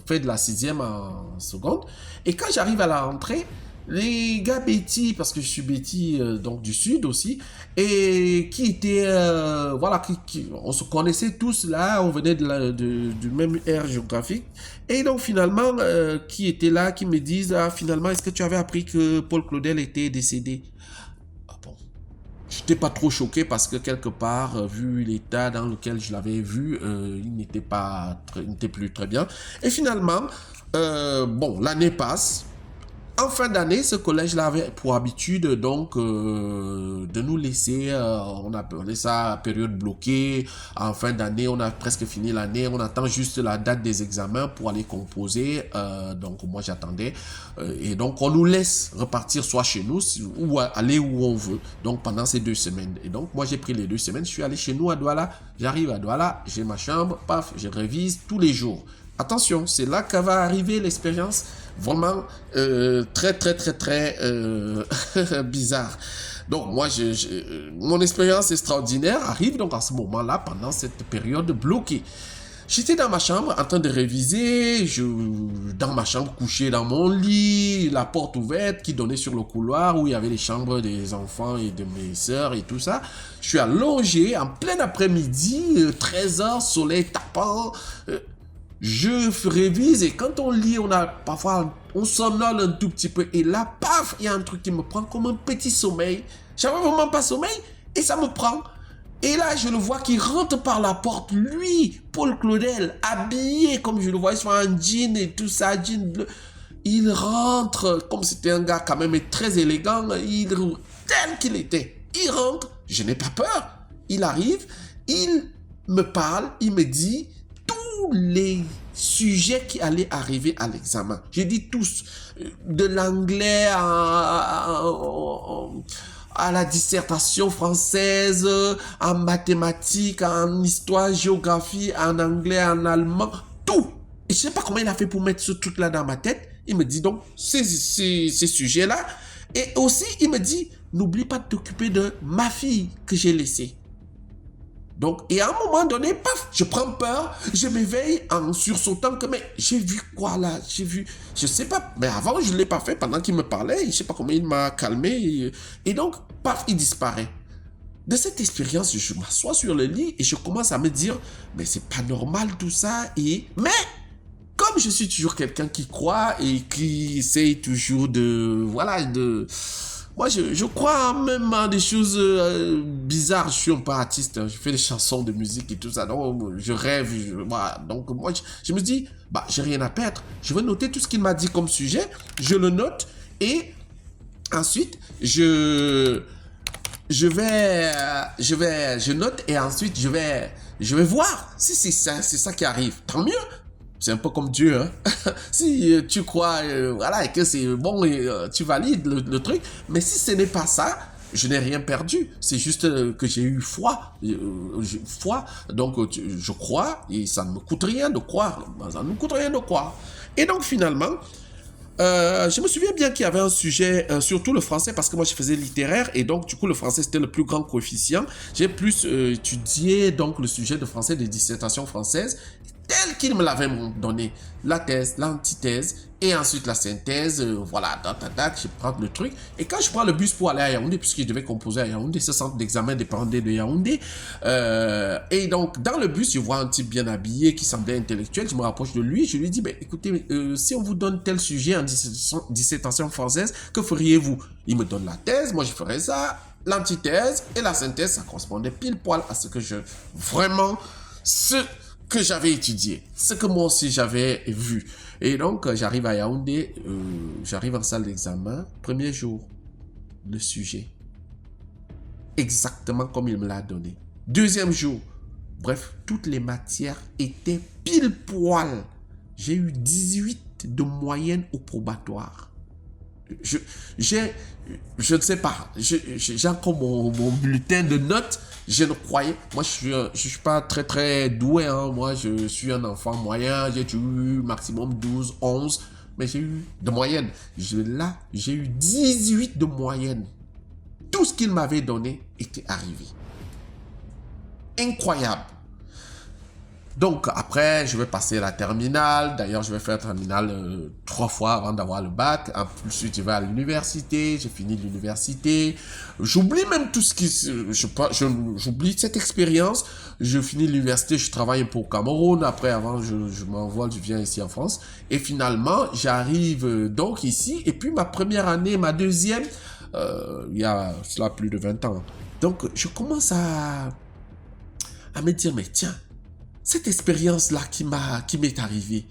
fait de la 6e en seconde. Et quand j'arrive à la rentrée, les gars Betty, parce que je suis Betty donc du sud aussi, et qui étaient, voilà, on se connaissait tous là, on venait du même aire géographique, et donc finalement, qui étaient là, qui me disent, ah finalement, est-ce que tu avais appris que Paul Claudel était décédé? Ah bon, j'étais pas trop choqué parce que quelque part, vu l'état dans lequel je l'avais vu, il n'était plus très bien, et finalement, bon, l'année passe. En fin d'année, ce collège-là avait pour habitude donc de nous laisser, on appelait ça période bloquée. En fin d'année, on a presque fini l'année, on attend juste la date des examens pour aller composer. Donc moi j'attendais et donc on nous laisse repartir soit chez nous ou aller où on veut. Donc pendant ces 2 semaines. Et donc moi j'ai pris les 2 semaines, je suis allé chez nous à Douala. J'arrive à Douala, j'ai ma chambre, paf, je révise tous les jours. Attention, c'est là que va arriver l'expérience vraiment très bizarre. Donc moi, mon expérience extraordinaire arrive donc à ce moment-là, pendant cette période bloquée. J'étais dans ma chambre en train de réviser, dans ma chambre couché dans mon lit, la porte ouverte qui donnait sur le couloir où il y avait les chambres des enfants et de mes sœurs et tout ça. Je suis allongé en plein après-midi, 13h, soleil tapant. Je révise et quand on lit, on somnole un tout petit peu et là, paf, il y a un truc qui me prend comme un petit sommeil. J'avais vraiment pas sommeil et ça me prend. Et là, je le vois qui rentre par la porte, lui, Paul Claudel, habillé comme je le voyais sur un jean et tout ça, jean bleu. Il rentre, comme c'était un gars quand même très élégant, tel qu'il était. Il rentre, je n'ai pas peur. Il arrive, il me parle, il me dit tous les sujets qui allaient arriver à l'examen. J'ai dit tous, de l'anglais à la dissertation française, en mathématiques, en histoire, géographie, en anglais, en allemand, tout. Et je ne sais pas comment il a fait pour mettre ce truc-là dans ma tête. Il me dit donc ces sujets-là. Et aussi, il me dit, n'oublie pas de t'occuper de ma fille que j'ai laissée. Donc, et à un moment donné, paf, je prends peur, je m'éveille en sursautant que, mais j'ai vu quoi là? J'ai vu, je sais pas, mais avant je ne l'ai pas fait pendant qu'il me parlait, je sais pas comment il m'a calmé, et donc, paf, il disparaît. De cette expérience, je m'assois sur le lit et je commence à me dire, mais c'est pas normal tout ça, mais, comme je suis toujours quelqu'un qui croit et qui essaye toujours moi, je crois même en des choses bizarres. Je suis un peu artiste, hein. Je fais des chansons de musique et tout ça. Donc, je rêve. Voilà. Donc, moi, je me dis, j'ai rien à perdre. Je vais noter tout ce qu'il m'a dit comme sujet. Je le note et ensuite, je note et ensuite, je vais voir si c'est ça qui arrive. Tant mieux. C'est un peu comme Dieu, hein. Si tu crois, voilà, et que c'est bon, tu valides le truc. Mais si ce n'est pas ça, je n'ai rien perdu. C'est juste que j'ai eu foi. Donc, je crois, et ça ne me coûte rien de croire. Ça ne me coûte rien de croire. Et donc, finalement, je me souviens bien qu'il y avait un sujet, surtout le français, parce que moi, je faisais littéraire, et donc, du coup, le français, c'était le plus grand coefficient. J'ai plus étudié, donc, le sujet de français des dissertations françaises, tel qu'il me l'avait donné, la thèse, l'antithèse, et ensuite la synthèse, voilà, je prends le truc, et quand je prends le bus pour aller à Yaoundé, puisque je devais composer à Yaoundé, ce centre d'examen dépendait de Yaoundé, et donc, dans le bus, je vois un type bien habillé, qui semblait intellectuel, je me rapproche de lui, je lui dis, écoutez, si on vous donne tel sujet en dissertation française, que feriez-vous? Il me donne la thèse, moi je ferais ça, l'antithèse, et la synthèse, ça correspondait pile poil à ce que que j'avais étudié, ce que moi aussi j'avais vu. Et donc, j'arrive à Yaoundé, j'arrive en salle d'examen, premier jour, le sujet, exactement comme il me l'a donné. Deuxième jour, bref, toutes les matières étaient pile poil. J'ai eu 18 de moyenne au probatoire. Je ne sais pas, j'ai encore mon bulletin de notes, je ne croyais, moi je suis pas très très doué, hein. Moi je suis un enfant moyen, j'ai eu maximum 12, 11, mais j'ai eu de moyenne, là j'ai eu 18 de moyenne, tout ce qu'il m'avait donné était arrivé, incroyable. Donc, après, je vais passer la terminale. D'ailleurs, je vais faire terminale 3 fois avant d'avoir le bac. Ensuite, je vais à l'université. J'ai fini l'université. J'oublie même tout ce qui... J'oublie cette expérience. Je finis l'université, je travaille pour Cameroun. Après, avant, je m'envole, je viens ici en France. Et finalement, j'arrive donc ici. Et puis, ma première année, ma deuxième, il y a cela plus de 20 ans. Donc, je commence à me dire, mais tiens, cette expérience-là qui m'est arrivée,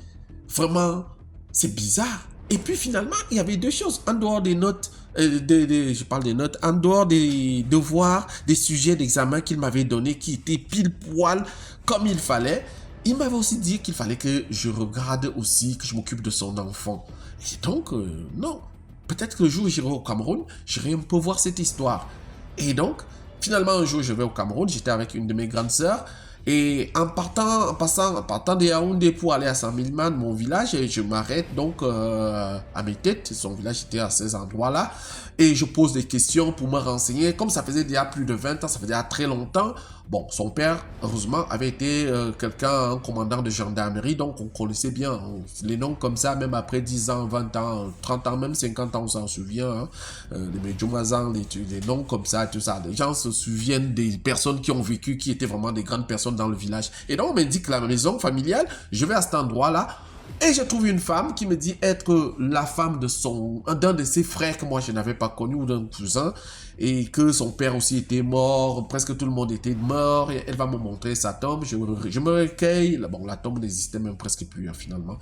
vraiment, c'est bizarre. Et puis finalement, il y avait deux choses. En dehors des notes, je parle des notes, en dehors des devoirs, des sujets d'examen qu'il m'avait donnés, qui étaient pile poil comme il fallait, il m'avait aussi dit qu'il fallait que je regarde aussi, que je m'occupe de son enfant. Et donc, non. Peut-être que le jour où j'irai au Cameroun, j'irai un peu voir cette histoire. Et donc, finalement, un jour, je vais au Cameroun, j'étais avec une de mes grandes sœurs. Et en partant de Yaoundé pour aller à Saint-Milman, mon village, je m'arrête donc à mes têtes. Son village était à ces endroits-là. Et je pose des questions pour me renseigner. Comme ça faisait déjà plus de 20 ans, ça faisait déjà très longtemps. Bon, son père, heureusement, avait été un commandant de gendarmerie. Donc, on connaissait bien les noms comme ça, même après 10 ans, 20 ans, 30 ans, même 50 ans, on s'en souvient. Hein. Les Medjoumazan, les noms comme ça, tout ça. Les gens se souviennent des personnes qui ont vécu, qui étaient vraiment des grandes personnes dans le village. Et donc, on m'indique la maison familiale. Je vais à cet endroit-là. Et je trouve une femme qui me dit être la femme d'un de ses frères que moi je n'avais pas connu, ou d'un cousin, et que son père aussi était mort, presque tout le monde était mort, et elle va me montrer sa tombe, je me recueille, bon, la tombe n'existait même presque plus, hein, finalement.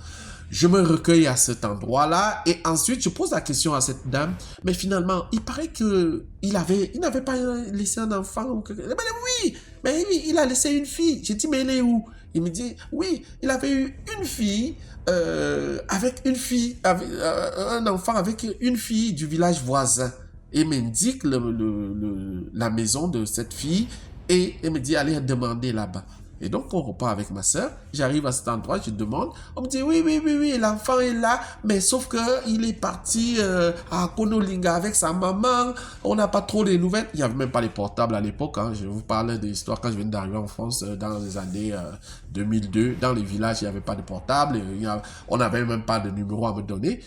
Je me recueille à cet endroit-là, et ensuite je pose la question à cette dame, mais finalement, il paraît que il n'avait pas laissé un enfant, ou quelque... oui, mais il a laissé une fille. J'ai dit, mais elle est où? Il me dit, oui, il avait eu une fille, un enfant avec une fille du village voisin. Et m'indique la maison de cette fille et il me dit, allez demander là-bas. Et donc, on repart avec ma soeur. J'arrive à cet endroit, je demande. On me dit, oui, l'enfant est là. Mais sauf qu'il est parti à Konolinga avec sa maman. On n'a pas trop de nouvelles. Il n'y avait même pas les portables à l'époque. Hein. Je vous parlais de l'histoire quand je viens d'arriver en France dans les années 2002. Dans les villages, il n'y avait pas de portable. On n'avait même pas de numéro à me donner.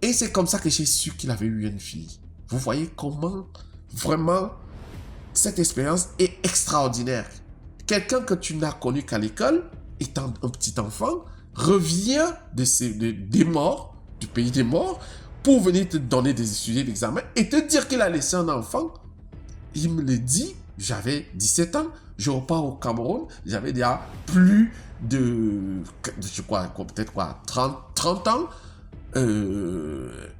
Et c'est comme ça que j'ai su qu'il avait eu une fille. Vous voyez comment vraiment cette expérience est extraordinaire. Quelqu'un que tu n'as connu qu'à l'école, étant un petit enfant, revient des morts, du pays des morts, pour venir te donner des sujets d'examen et te dire qu'il a laissé un enfant. Il me le dit, j'avais 17 ans, je repars au Cameroun, j'avais déjà plus de, je crois, peut-être 30 ans.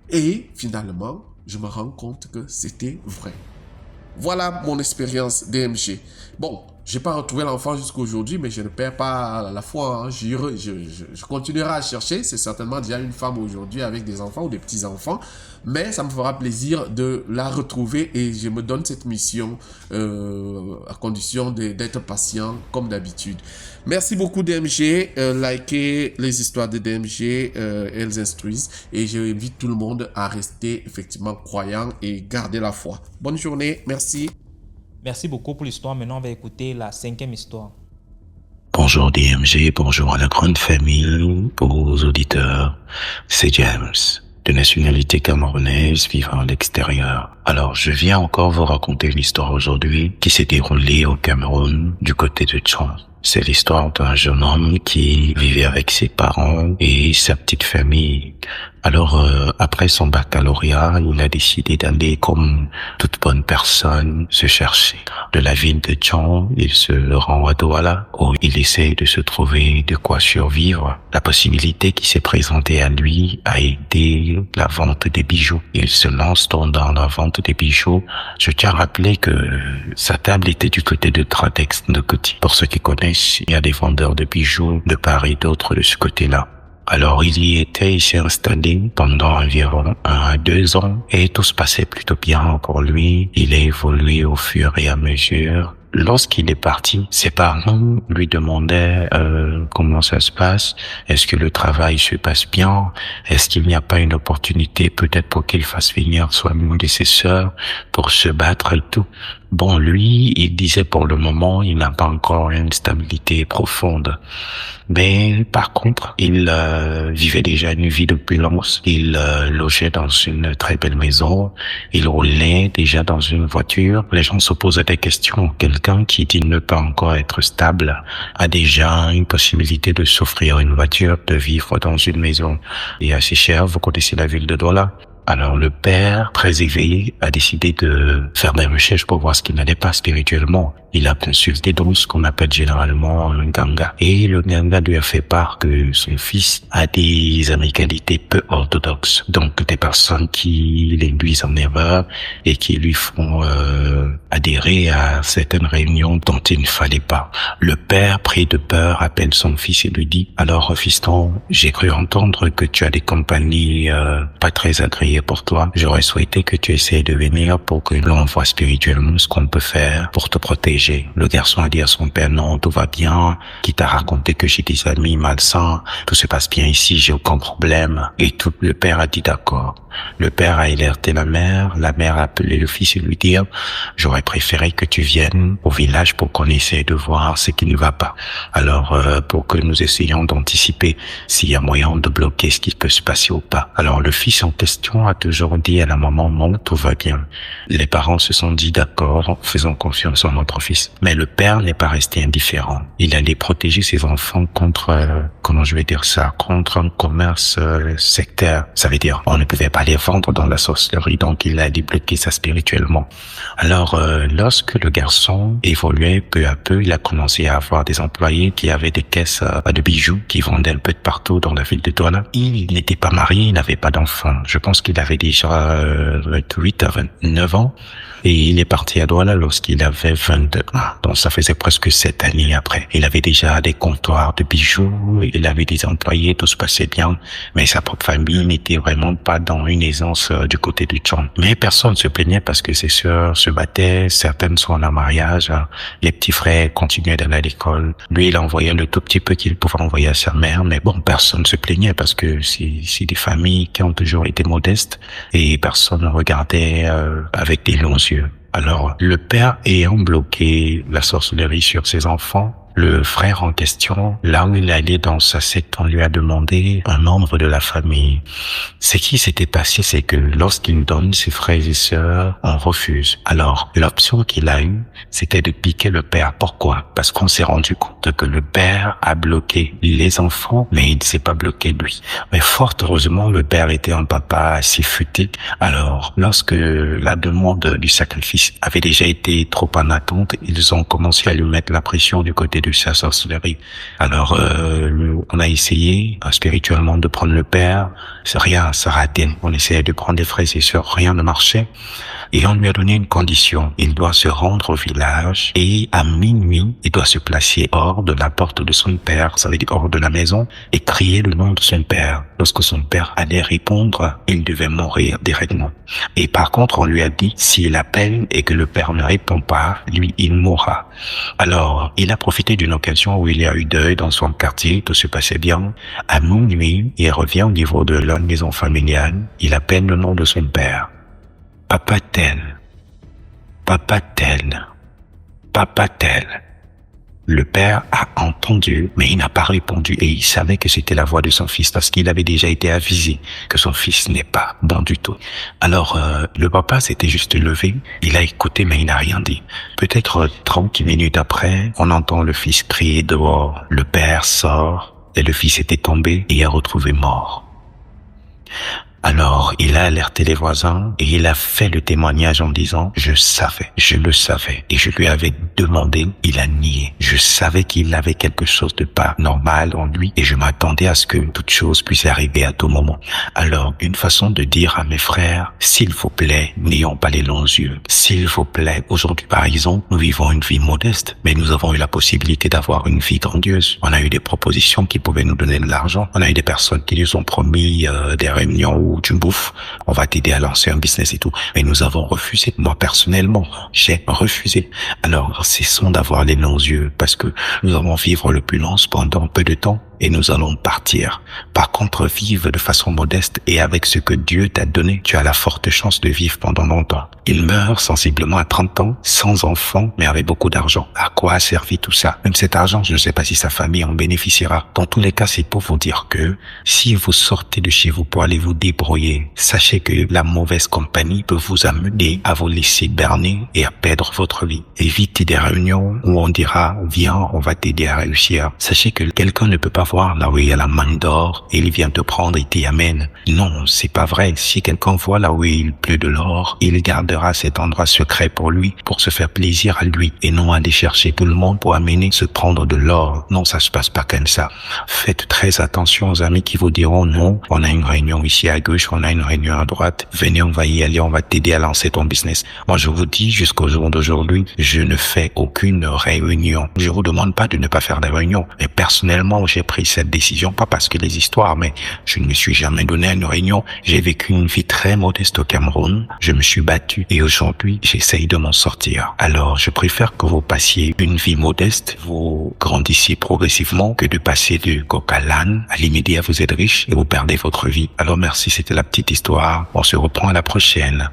Et finalement, je me rends compte que c'était vrai. Voilà mon expérience DMG. Bon, j'ai pas retrouvé l'enfant jusqu'à aujourd'hui, mais je ne perds pas la foi. Hein. Je continuerai à chercher. C'est certainement déjà une femme aujourd'hui avec des enfants ou des petits-enfants. Mais ça me fera plaisir de la retrouver et je me donne cette mission à condition d'être patient comme d'habitude. Merci beaucoup DMG. Likez les histoires de DMG. Elles instruisent. Et j'invite tout le monde à rester effectivement croyant et garder la foi. Bonne journée. Merci. Merci beaucoup pour l'histoire. Maintenant, on va écouter la 5e histoire. Bonjour DMG, bonjour à la grande famille, pour vos auditeurs. C'est James, de nationalité camerounaise, vivant à l'extérieur. Alors, je viens encore vous raconter une histoire aujourd'hui qui s'est déroulée au Cameroun, du côté de Tchon. C'est l'histoire d'un jeune homme qui vivait avec ses parents et sa petite famille. Alors, après son baccalauréat, il a décidé d'aller, comme toute bonne personne, se chercher. De la ville de Tchon, il se rend à Douala, où il essaie de se trouver de quoi survivre. La possibilité qui s'est présentée à lui a été la vente des bijoux. Il se lance donc dans la vente des bijoux. Je tiens à rappeler que sa table était du côté de Tradex de Coty. Pour ceux qui connaissent, il y a des vendeurs de bijoux de part et d'autre de ce côté-là. Alors, il s'est installé pendant environ 1 à 2 ans et tout se passait plutôt bien pour lui. Il a évolué au fur et à mesure. Lorsqu'il est parti, ses parents lui demandaient comment ça se passe, est-ce que le travail se passe bien, est-ce qu'il n'y a pas une opportunité peut-être pour qu'il fasse venir soit-même de ses sœurs pour se battre et tout. Bon, lui, il disait pour le moment, il n'a pas encore une stabilité profonde. Mais par contre, il vivait déjà une vie d'opulence. Il logeait dans une très belle maison. Il roulait déjà dans une voiture. Les gens se posaient des questions. Quelqu'un qui dit ne pas encore être stable a déjà une possibilité de s'offrir une voiture, de vivre dans une maison. Et assez cher, vous connaissez la ville de Douala. Alors le père, très éveillé, a décidé de faire des recherches pour voir ce qui n'allait pas spirituellement. Il a consulté donc ce qu'on appelle généralement un ganga. Et le ganga lui a fait part que son fils a des amicalités peu orthodoxes. Donc des personnes qui l'induisent en erreur et qui lui font adhérer à certaines réunions dont il ne fallait pas. Le père, pris de peur, appelle son fils et lui dit « Alors fiston, j'ai cru entendre que tu as des compagnies pas très agréables pour toi. J'aurais souhaité que tu essaies de venir pour que l'on voit spirituellement ce qu'on peut faire pour te protéger. » Le garçon a dit à son père, non, tout va bien, qui t'a raconté que j'ai des amis malsains, tout se passe bien ici, j'ai aucun problème. Et tout, le père a dit d'accord. Le père a alerté la mère a appelé le fils et lui dit, j'aurais préféré que tu viennes au village pour qu'on essaie de voir ce qui ne va pas. Alors, pour que nous essayions d'anticiper s'il y a moyen de bloquer ce qui peut se passer ou pas. Alors, le fils en question l'enfant a toujours dit à la maman, non, tout va bien. Les parents se sont dit, d'accord, faisons confiance en notre fils. Mais le père n'est pas resté indifférent. Il allait protéger ses enfants contre, contre un commerce sectaire. Ça veut dire, on ne pouvait pas les vendre dans la sorcellerie, donc il a débloqué ça spirituellement. Alors, lorsque le garçon évoluait peu à peu, il a commencé à avoir des employés qui avaient des caisses de bijoux qui vendaient un peu de partout dans la ville de Douala. Il n'était pas marié, il n'avait pas d'enfant. Je pense qu'il avait déjà 8 à 29 ans. Et il est parti à Douala lorsqu'il avait 22 ans. Donc ça faisait presque 7 années après. Il avait déjà des comptoirs de bijoux, il avait des employés, tout se passait bien. Mais sa propre famille n'était vraiment pas dans une aisance du côté du Tchon. Mais personne ne se plaignait parce que ses sœurs se battaient, certaines sont en mariage, les petits frères continuaient d'aller à l'école. Lui, il envoyait le tout petit peu qu'il pouvait envoyer à sa mère. Mais bon, personne ne se plaignait parce que c'est des familles qui ont toujours été modestes et personne ne regardait avec des longs yeux. Alors, le père ayant bloqué la sorcellerie sur ses enfants, le frère en question, là où il allait dans sa secte, on lui a demandé un membre de la famille. Ce qui s'était passé, c'est que lorsqu'il donne ses frères et sœurs, on refuse. Alors, l'option qu'il a eue, c'était de piquer le père. Pourquoi? Parce qu'on s'est rendu compte que le père a bloqué les enfants, mais il ne s'est pas bloqué lui. Mais fort heureusement, le père était un papa assez futé. Alors, lorsque la demande du sacrifice avait déjà été trop en attente, ils ont commencé à lui mettre la pression du côté de sa sorcellerie. Alors, on a essayé spirituellement de prendre le père, rien, ça ratait. On essayait de prendre des frères et sœurs, rien ne marchait. Et on lui a donné une condition. Il doit se rendre au village et à minuit, il doit se placer hors de la porte de son père, ça veut dire hors de la maison, et crier le nom de son père. Lorsque son père allait répondre, il devait mourir directement. Et par contre, on lui a dit, s'il appelle et que le père ne répond pas, lui, il mourra. Alors, il a profité d'une occasion où il y a eu deuil dans son quartier, tout se passait bien. À minuit, il revient au niveau de la maison familiale, il appelle le nom de son père. Papa tel, papa tel, papa tel. Le père a entendu, mais il n'a pas répondu et il savait que c'était la voix de son fils parce qu'il avait déjà été avisé que son fils n'est pas bon du tout. Alors, le papa s'était juste levé, il a écouté mais il n'a rien dit. Peut-être 30 minutes après, on entend le fils crier dehors. Le père sort et le fils était tombé et est retrouvé mort. Alors, il a alerté les voisins et il a fait le témoignage en disant « Je le savais et je lui avais demandé, il a nié. Je savais qu'il avait quelque chose de pas normal en lui et je m'attendais à ce que toute chose puisse arriver à tout moment. Alors, une façon de dire à mes frères, s'il vous plaît, n'ayons pas les longs yeux. S'il vous plaît, aujourd'hui par exemple, nous vivons une vie modeste, mais nous avons eu la possibilité d'avoir une vie grandiose. On a eu des propositions qui pouvaient nous donner de l'argent. On a eu des personnes qui nous ont promis des réunions où tu me bouffes, on va t'aider à lancer un business et tout. Mais nous avons refusé. Moi, personnellement, j'ai refusé. Alors, cessons d'avoir les longs yeux parce que nous allons vivre l'opulence pendant peu de temps et nous allons partir. Par contre, vive de façon modeste et avec ce que Dieu t'a donné, tu as la forte chance de vivre pendant longtemps. Il meurt sensiblement à 30 ans, sans enfant, mais avec beaucoup d'argent. À quoi a servi tout ça? Même cet argent, je ne sais pas si sa famille en bénéficiera. Dans tous les cas, c'est pour vous dire que si vous sortez de chez vous pour aller vous débrouiller, sachez que la mauvaise compagnie peut vous amener à vous laisser berner et à perdre votre vie. Évitez des réunions où on dira, viens, on va t'aider à réussir. Sachez que quelqu'un ne peut pas voir là où il y a la manne d'or et il vient te prendre et t'y amène. Non, c'est pas vrai. Si quelqu'un voit là où il pleut de l'or, il gardera cet endroit secret pour lui, pour se faire plaisir à lui et non aller chercher tout le monde pour amener se prendre de l'or. Non, ça se passe pas comme ça. Faites très attention aux amis qui vous diront non, on a une réunion ici à gauche, on a une réunion à droite. Venez, on va y aller, on va t'aider à lancer ton business. Moi, je vous dis, jusqu'au jour d'aujourd'hui, je ne fais aucune réunion. Je vous demande pas de ne pas faire des réunions. Mais personnellement, j'ai pris cette décision, pas parce que les histoires, mais je ne me suis jamais donné à une réunion. J'ai vécu une vie très modeste au Cameroun. Je me suis battu et aujourd'hui, j'essaye de m'en sortir. Alors, je préfère que vous passiez une vie modeste, vous grandissiez progressivement, que de passer du coq à l'âne. À l'immédiat, vous êtes riche et vous perdez votre vie. Alors, merci, c'était la petite histoire. On se reprend à la prochaine.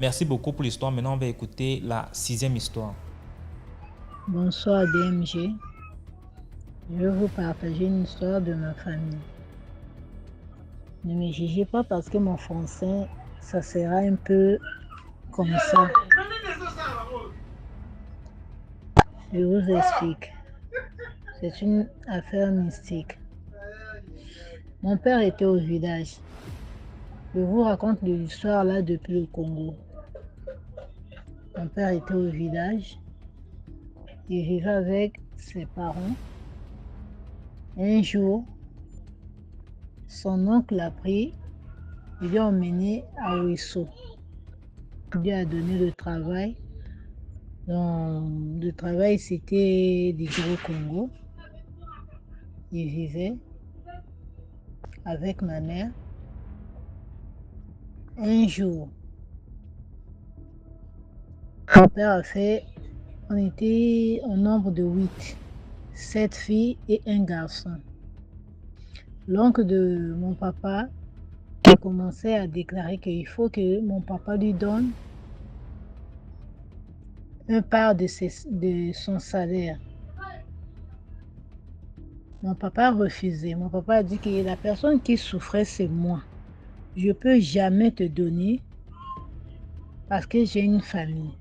Merci beaucoup pour l'histoire. Maintenant, on va écouter la 6e histoire. Bonsoir DMG. Je vais vous partager une histoire de ma famille. Ne me jugez pas parce que mon français, ça sera un peu comme ça. Je vous explique. C'est une affaire mystique. Mon père était au village. Je vous raconte l'histoire là depuis le Congo. Mon père était au village. Il vivait avec ses parents. Un jour, son oncle a pris, il l'a emmené à Ouisso. Il lui a donné le travail. Donc, le travail, c'était du Gros Congo. Il vivait avec ma mère. Un jour, mon père a fait, on était au nombre de 8, 7 filles et un garçon. L'oncle de mon papa a commencé à déclarer qu'il faut que mon papa lui donne une part de son salaire. Mon papa a refusé. Mon papa a dit que la personne qui souffrait, c'est moi. Je ne peux jamais te donner parce que j'ai une famille.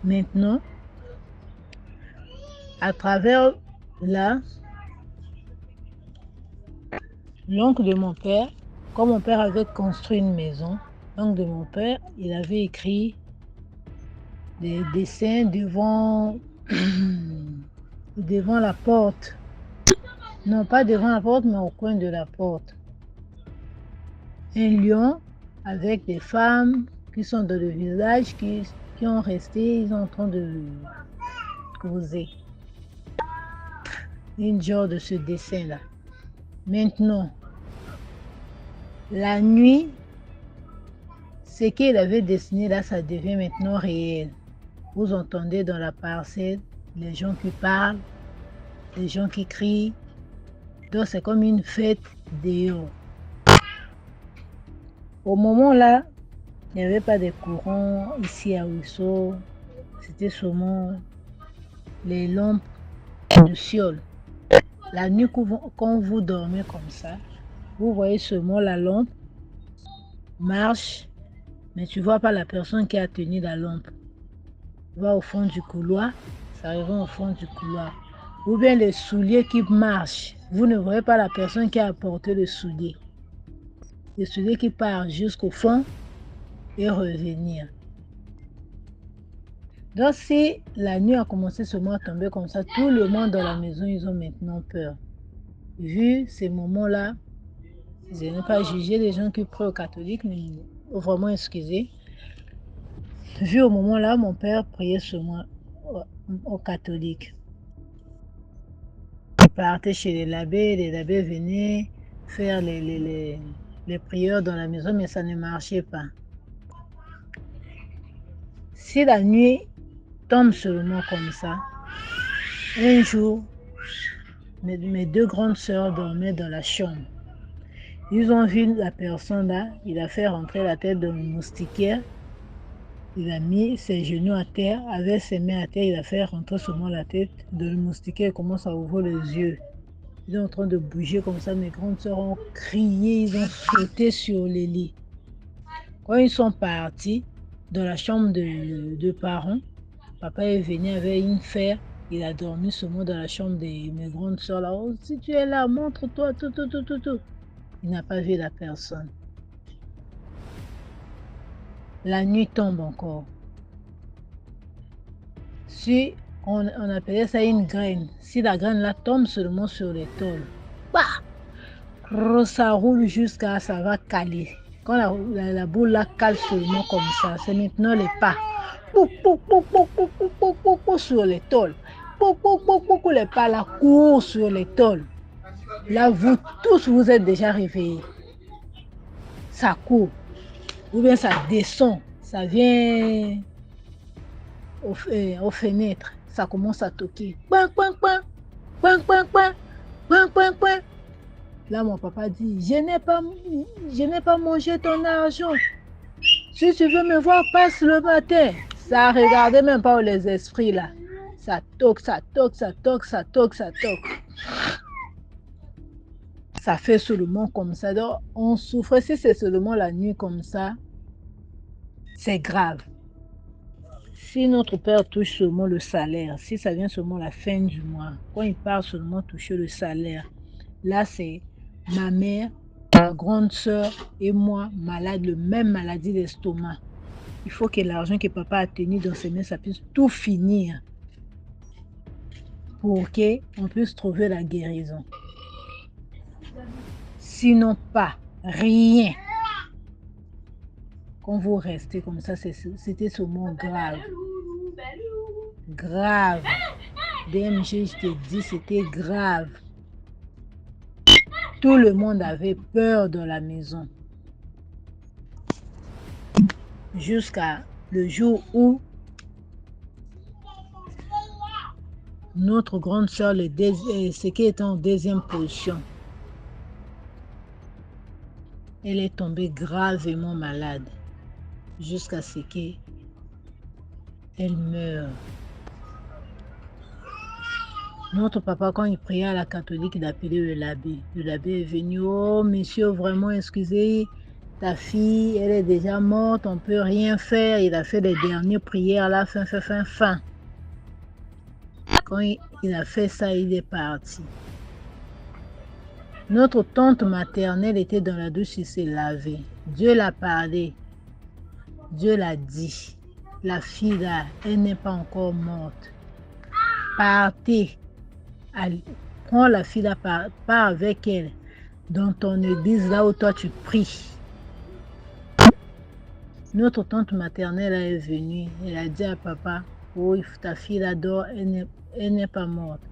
Maintenant, à travers là, l'oncle de mon père, comme mon père avait construit une maison, l'oncle de mon père, il avait écrit des dessins devant la porte. Non, pas devant la porte, mais au coin de la porte. Un lion avec des femmes qui sont dans le village, qui ont resté, ils sont en train de causer. Une genre de ce dessin-là. Maintenant, la nuit, ce qu'il avait dessiné là, ça devient maintenant réel. Vous entendez dans la parcelle les gens qui parlent, les gens qui crient. Donc c'est comme une fête dehors. Au moment là, il n'y avait pas de courant ici à Ouisso. C'était seulement les lampes de fiole. La nuit, quand vous dormez comme ça, vous voyez seulement la lampe marche, mais tu ne vois pas la personne qui a tenu la lampe. Tu vas au fond du couloir, ça arrive au fond du couloir. Ou bien les souliers qui marchent, vous ne voyez pas la personne qui a apporté le soulier. Le soulier qui part jusqu'au fond et revenir. Donc si la nuit a commencé seulement à tomber comme ça, tout le monde dans la maison, ils ont maintenant peur. Vu ces moments-là, je n'ai pas jugé les gens qui prient aux catholiques, mais vraiment excusé. Vu au moment-là, mon père priait seulement aux catholiques. Il partait chez les abbés venaient faire les prières dans la maison, mais ça ne marchait pas. Si la nuit tombe seulement comme ça, un jour, mes deux grandes sœurs dormaient dans la chambre. Ils ont vu la personne là, il a fait rentrer la tête dans le moustiquaire, il a mis ses genoux à terre, avec ses mains à terre, il a fait rentrer seulement la tête dans le moustiquaire, il commence à ouvrir les yeux. Ils sont en train de bouger comme ça, mes grandes sœurs ont crié, ils ont sauté sur les lits. Quand ils sont partis dans la chambre de parents, papa est venu avec une fer, il a dormi seulement dans la chambre de mes grandes sœurs là. Oh, si tu es là, montre-toi, tout. Il n'a pas vu la personne. La nuit tombe encore. Si on appelait ça une graine, si la graine là tombe seulement sur les tôles, bah, ça roule jusqu'à ça va caler. Quand la boule là cale seulement comme ça, c'est maintenant les pas. Sur les tôles. Les pas là courent sur les tôles. Là, vous tous, vous êtes déjà réveillés. Ça court. Ou bien ça descend. Ça vient aux fenêtres. Ça commence à toquer. Là, mon papa dit, je n'ai pas mangé ton argent. Si tu veux me voir, passe le matin. Ça regardait même pas les esprits là. Ça toque. ça fait seulement comme ça. Donc, on souffre. Si c'est seulement la nuit comme ça, c'est grave. Si notre père touche seulement le salaire, si ça vient seulement la fin du mois, quand il part seulement toucher le salaire, là c'est ma mère, ma grande soeur et moi malades, le même maladie d'estomac. Il faut que l'argent que papa a tenu dans ses mains, ça puisse tout finir pour qu'on puisse trouver la guérison. Sinon pas, rien. Quand vous restez comme ça, c'était seulement grave. Grave. DMG, je te dis, c'était grave. Tout le monde avait peur dans la maison. Jusqu'à le jour où notre grande soeur, ce qui était en deuxième position, elle est tombée gravement malade. Jusqu'à ce qu'elle meure. Notre papa, quand il priait à la catholique, il appelait le l'abbé. Le l'abbé est venu, oh monsieur, vraiment excusez, ta fille, elle est déjà morte, on ne peut rien faire. Il a fait les dernières prières là, fin. Quand il a fait ça, il est parti. Notre tante maternelle était dans la douche, il s'est lavé. Dieu l'a parlé. Dieu l'a dit, la fille là, elle n'est pas encore morte. Partez, prends la fille là, pars avec elle dans ton église là où toi tu pries. Notre tante maternelle est venue, elle a dit à papa, oh ta fille là dort, elle n'est pas morte.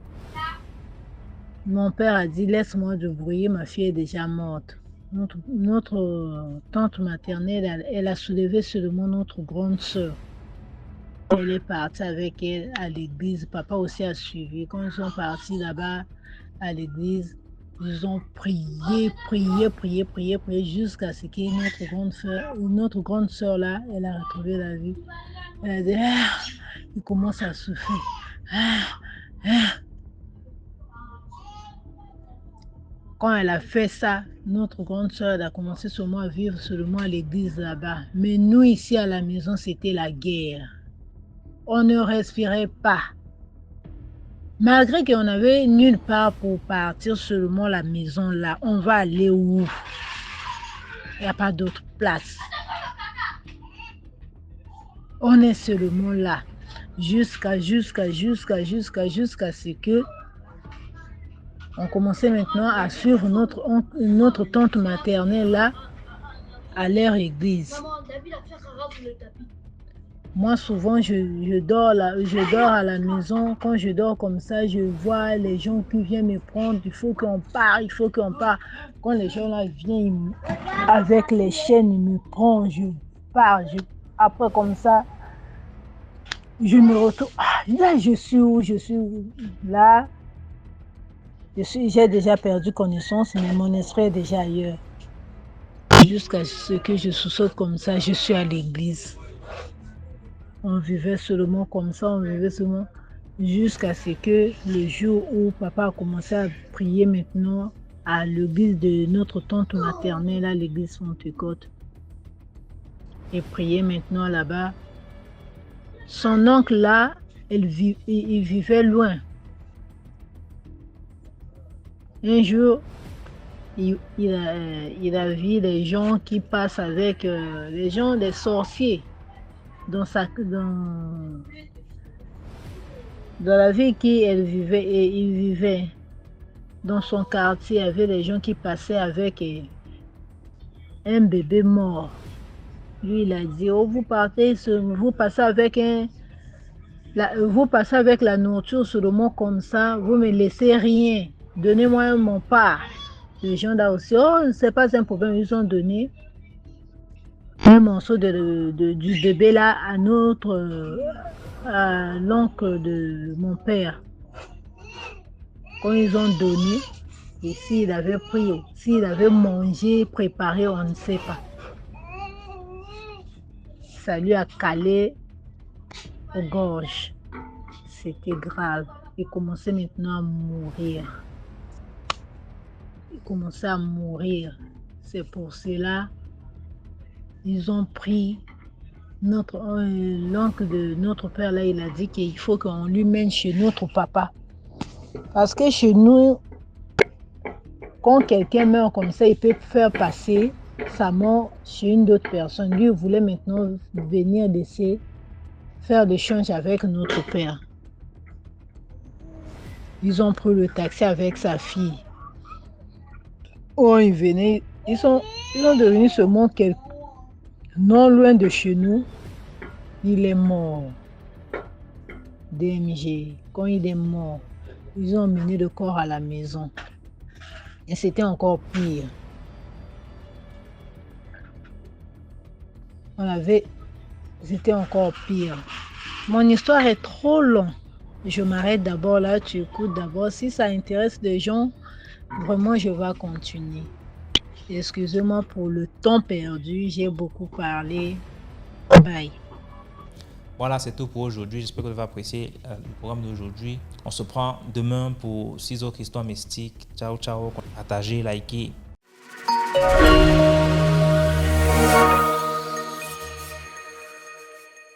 Mon père a dit, laisse-moi débrouiller, ma fille est déjà morte. Notre tante maternelle, elle a soulevé seulement notre grande soeur. Elle est partie avec elle à l'église. Papa aussi a suivi. Quand ils sont partis là-bas à l'église, ils ont prié jusqu'à ce que notre grande soeur là, elle a retrouvé la vie. Elle a dit, il commence à souffrir. Quand elle a fait ça, notre grande soeur a commencé seulement à vivre seulement à l'église là-bas. Mais nous, ici à la maison, c'était la guerre. On ne respirait pas. Malgré qu'on n'avait nulle part pour partir seulement la maison là, on va aller où? Il n'y a pas d'autre place. On est seulement là. Jusqu'à ce que on commençait maintenant à suivre notre tante maternelle là à leur église. Moi souvent je dors à la maison. Quand je dors comme ça, je vois les gens qui viennent me prendre. Il faut qu'on part. Quand les gens là viennent avec les chaînes, ils me prennent. Je pars. Après comme ça, je me retrouve. Là je suis où? Là. J'ai déjà perdu connaissance, mais mon esprit est déjà ailleurs. Jusqu'à ce que je sous-saute comme ça, je suis à l'église. On vivait seulement comme ça, jusqu'à ce que le jour où papa a commencé à prier maintenant à l'église de notre tante maternelle, à l'église Fontecote. Et prier maintenant là-bas. Son oncle là, il vivait loin. Un jour, il a vu les gens qui passent avec les gens, des sorciers, dans la ville qu'il vivait, et il vivait dans son quartier. Il y avait des gens qui passaient avec un bébé mort. Lui, il a dit, oh, vous passez avec la nourriture seulement comme ça, vous me laissez rien. Donnez-moi mon part. Les gens là aussi, oh, c'est pas un problème, ils ont donné un morceau du bébé là à l'oncle de mon père. Quand ils ont donné, et s'il avait pris, s'il avait mangé, préparé, on ne sait pas. Ça lui a calé aux gorges. C'était grave. Il commençait maintenant à mourir. commençait à mourir. C'est pour cela ils ont pris l'oncle de notre père là, il a dit qu'il faut qu'on lui mène chez notre papa. Parce que chez nous, quand quelqu'un meurt comme ça, il peut faire passer sa mort chez une autre personne. Lui, il voulait maintenant venir laisser faire l'échange avec notre père. Ils ont pris le taxi avec sa fille. Oh, ils venaient, ils sont devenus seulement non loin de chez nous. Il est mort. DMG, quand il est mort, ils ont emmené le corps à la maison. Et c'était encore pire. C'était encore pire. Mon histoire est trop longue. Je m'arrête d'abord là, tu écoutes d'abord. Si ça intéresse les gens, vraiment, je vais continuer. Excusez-moi pour le temps perdu, j'ai beaucoup parlé. Bye. Voilà, c'est tout pour aujourd'hui. J'espère que vous avez apprécié le programme d'aujourd'hui. On se prend demain pour 6 autres histoires mystiques. Ciao, ciao. Partagez, likez.